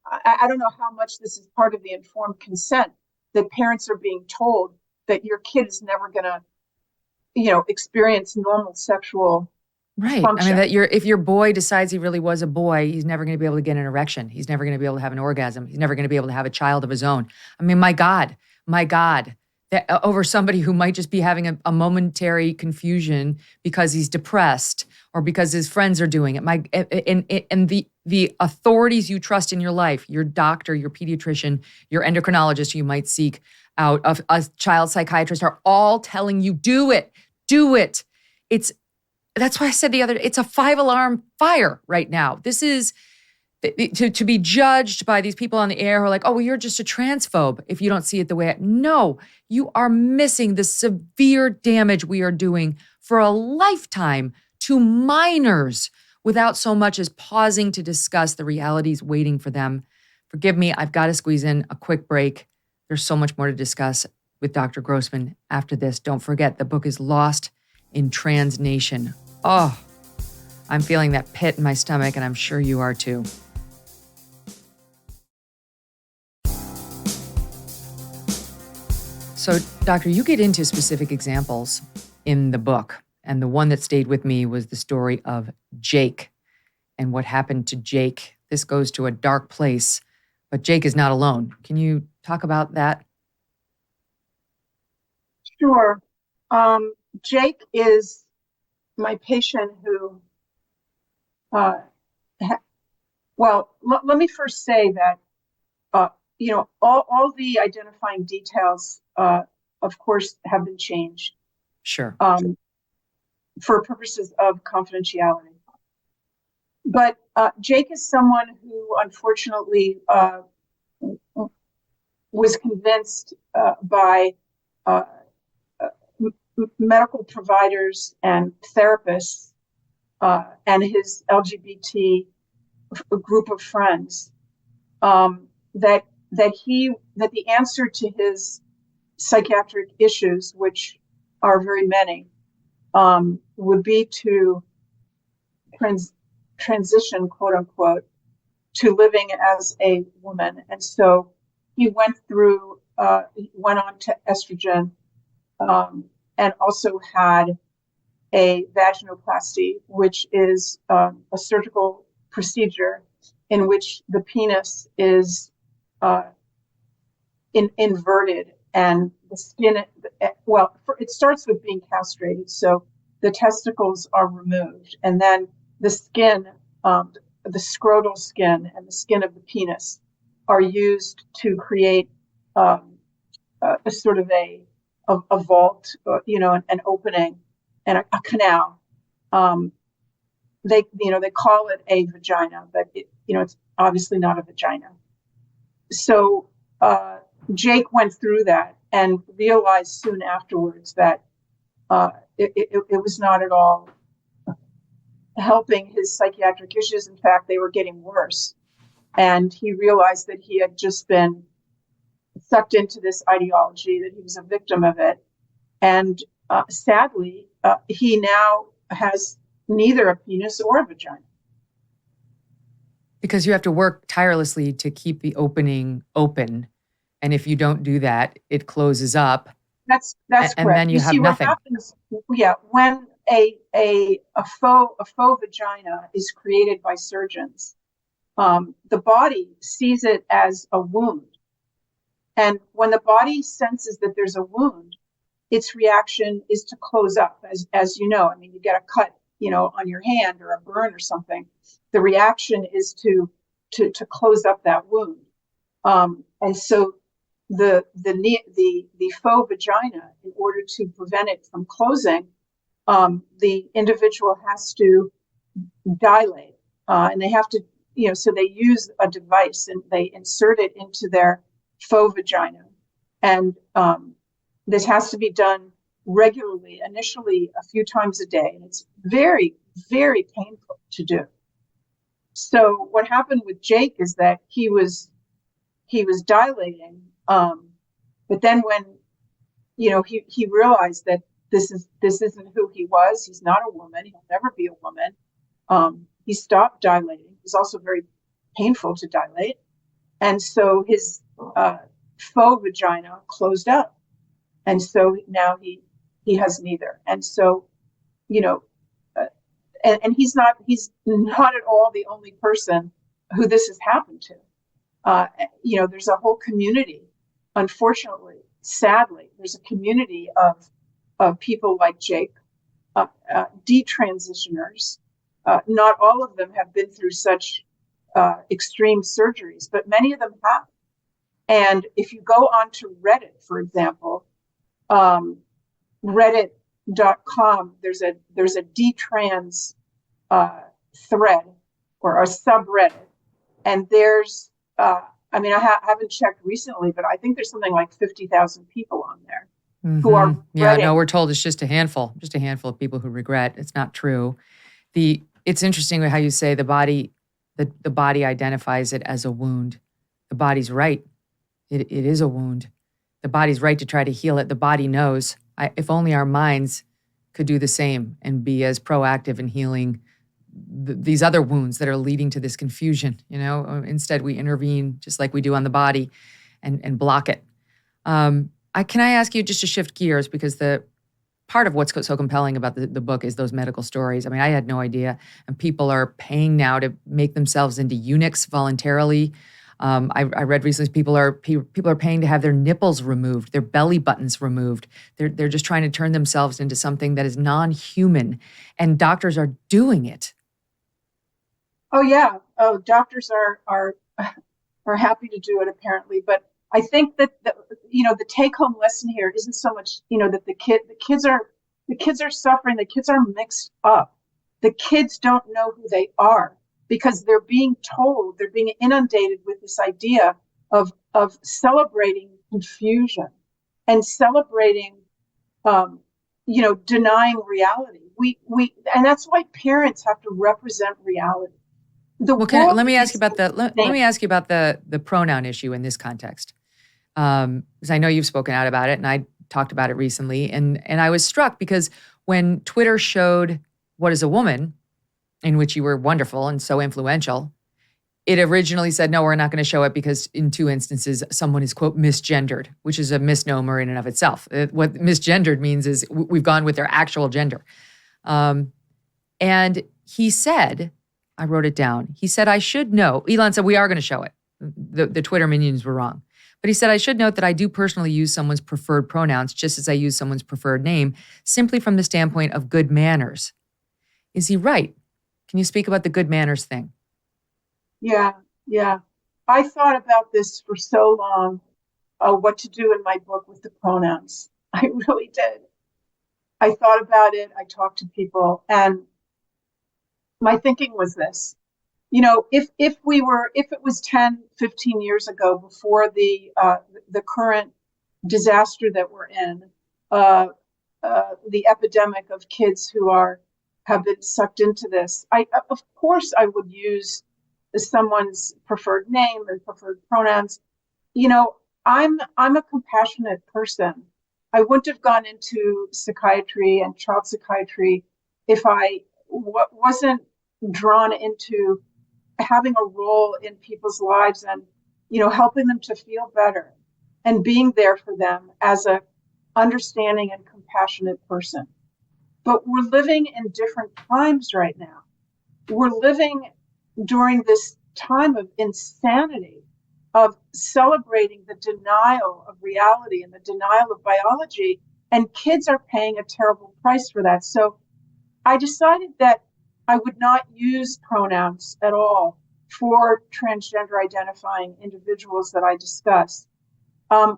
I don't know how much this is part of the informed consent, that parents are being told that your kid is never going to, experience normal sexual right. function. I mean, if your boy decides he really was a boy, he's never going to be able to get an erection. He's never going to be able to have an orgasm. He's never going to be able to have a child of his own. I mean, my God, that over somebody who might just be having a momentary confusion because he's depressed or because his friends are doing it. And the authorities you trust in your life, your doctor, your pediatrician, your endocrinologist you might seek out, a child psychiatrist, are all telling you, do it. That's why I said the other day, it's a 5-alarm fire right now. This is to be judged by these people on the air who are like, oh, well, you're just a transphobe if you don't see it the way no, you are missing the severe damage we are doing for a lifetime to minors without so much as pausing to discuss the realities waiting for them. Forgive me, I've got to squeeze in a quick break. There's so much more to discuss with Dr. Grossman after this. Don't forget, the book is Lost in Transnation. Oh, I'm feeling that pit in my stomach, and I'm sure you are too. So, Doctor, you get into specific examples in the book. And the one that stayed with me was the story of Jake and what happened to Jake. This goes to a dark place, but Jake is not alone. Can you talk about that? Sure. Jake is my patient who, let me first say that, all the identifying details, of course, have been changed. Sure. For purposes of confidentiality. But Jake is someone who, unfortunately, was convinced by medical providers and therapists and his LGBT group of friends that the answer to his psychiatric issues, which are very many, would be to transition, quote unquote, to living as a woman. And so he went on to estrogen, and also had a vaginoplasty, which is a surgical procedure in which the penis is inverted and the skin, it starts with being castrated. So the testicles are removed, and then the skin, the scrotal skin and the skin of the penis are used to create a sort of a vault, an opening and a canal. They call it a vagina, but it's obviously not a vagina. So Jake went through that and realized soon afterwards that it was not at all helping his psychiatric issues. In fact, they were getting worse. And he realized that he had just been sucked into this ideology, that he was a victim of it. And sadly, he now has neither a penis or a vagina. Because you have to work tirelessly to keep the opening open. And if you don't do that, it closes up. That's correct. And then you have see, nothing. What happens, when a faux vagina is created by surgeons, the body sees it as a wound. And when the body senses that there's a wound, its reaction is to close up. As you know, I mean, you get a cut, on your hand or a burn or something. The reaction is to close up that wound. And so the faux vagina, in order to prevent it from closing, the individual has to dilate, and they have to, so they use a device and they insert it into their faux vagina. And this has to be done regularly, initially a few times a day. And it's very, very painful to do. So what happened with Jake is that he was dilating, but then when, he realized that this isn't who he was. He's not a woman. He'll never be a woman. He stopped dilating. It was also very painful to dilate. And so his faux vagina closed up. And so now he has neither. And so, and he's not at all the only person who this has happened to. There's a whole community, unfortunately, sadly, there's a community of people like Jake, detransitioners. Not all of them have been through such extreme surgeries, but many of them have. And if you go onto Reddit, for example, Reddit.com, there's a detrans thread or a subreddit, and there's I haven't checked recently, but I think there's something like 50,000 people on there who are regretting. We're told it's just a handful of people who regret. It's not true. It's interesting how you say the body identifies it as a wound. The body's right. It is a wound. The body's right to try to heal it. The body knows. If only our minds could do the same and be as proactive in healing these other wounds that are leading to this confusion. Instead we intervene just like we do on the body and block it. Can I ask you just to shift gears, because the part of what's so compelling about the book is those medical stories. I mean, I had no idea, and people are paying now to make themselves into eunuchs voluntarily. I read recently people are paying to have their nipples removed, their belly buttons removed. They're just trying to turn themselves into something that is non-human, and doctors are doing it. Oh yeah, doctors are happy to do it apparently, but I think that the take-home lesson here isn't so much that the kids are suffering. The kids are mixed up. The kids don't know who they are because they're being inundated with this idea of celebrating confusion and celebrating, denying reality. And that's why parents have to represent reality. Let me ask you about the pronoun issue in this context. Because I know you've spoken out about it, and I talked about it recently, and I was struck because when Twitter showed What is a Woman, in which you were wonderful and so influential, it originally said, no, we're not going to show it because in 2 instances, someone is, quote, misgendered, which is a misnomer in and of itself. What misgendered means is we've gone with their actual gender. And he said, I wrote it down, he said, I should know. Elon said, we are going to show it. The Twitter minions were wrong. But he said, I should note that I do personally use someone's preferred pronouns just as I use someone's preferred name, simply from the standpoint of good manners. Is he right? Can you speak about the good manners thing? Yeah. I thought about this for so long, what to do in my book with the pronouns. I really did. I thought about it. I talked to people, and my thinking was this. If it was 10, 15 years ago, before the current disaster that we're in, the epidemic of kids who have been sucked into this, of course I would use someone's preferred name and preferred pronouns. I'm a compassionate person. I wouldn't have gone into psychiatry and child psychiatry if I wasn't drawn into having a role in people's lives and, helping them to feel better and being there for them as a understanding and compassionate person. But we're living in different times right now. We're living during this time of insanity, of celebrating the denial of reality and the denial of biology, and kids are paying a terrible price for that. So I decided that I would not use pronouns at all for transgender identifying individuals that I discuss,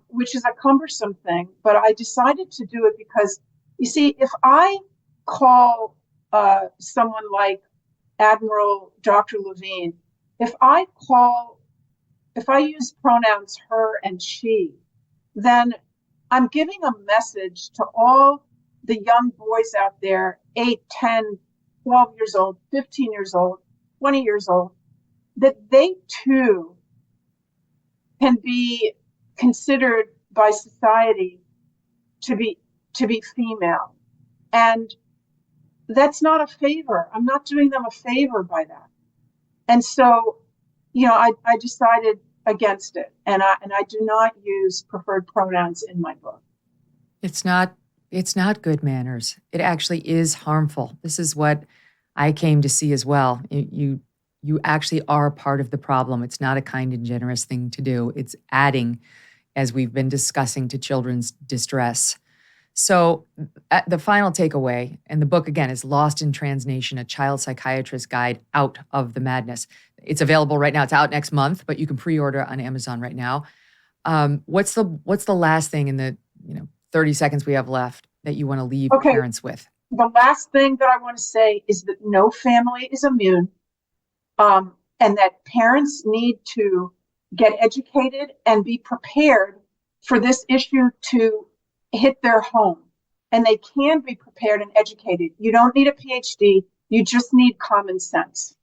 which is a cumbersome thing. But I decided to do it because, you see, if I call someone like Admiral Dr. Levine, if I use pronouns her and she, then I'm giving a message to all the young boys out there, 8, 10, 12 years old, 15 years old, 20 years old, that they too can be considered by society to be female. And that's not a favor. I'm not doing them a favor by that. And so, I decided against it. And I do not use preferred pronouns in my book. It's not good manners. It actually is harmful. This is what I came to see as well. You actually are part of the problem. It's not a kind and generous thing to do. It's adding, as we've been discussing, to children's distress. So the final takeaway, and the book, again, is Lost in Transnation, a child psychiatrist guide out of the madness. It's available right now. It's out next month, but you can pre-order on Amazon right now. What's the last thing in the 30 seconds we have left that you want to leave parents with? The last thing that I want to say is that no family is immune, and that parents need to get educated and be prepared for this issue to hit their home. And they can be prepared and educated. You don't need a PhD. You just need common sense.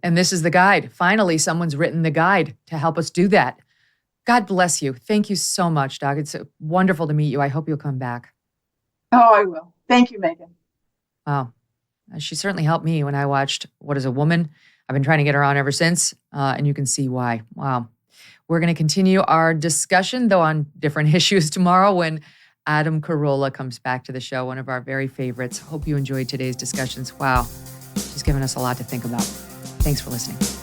And this is the guide. Finally, someone's written the guide to help us do that. God bless you. Thank you so much, Doc. It's wonderful to meet you. I hope you'll come back. Oh, I will. Thank you, Megyn. Wow. She certainly helped me when I watched What is a Woman? I've been trying to get her on ever since, and you can see why. Wow. We're going to continue our discussion, though, on different issues tomorrow when Adam Carolla comes back to the show, one of our very favorites. Hope you enjoyed today's discussions. Wow. She's given us a lot to think about. Thanks for listening.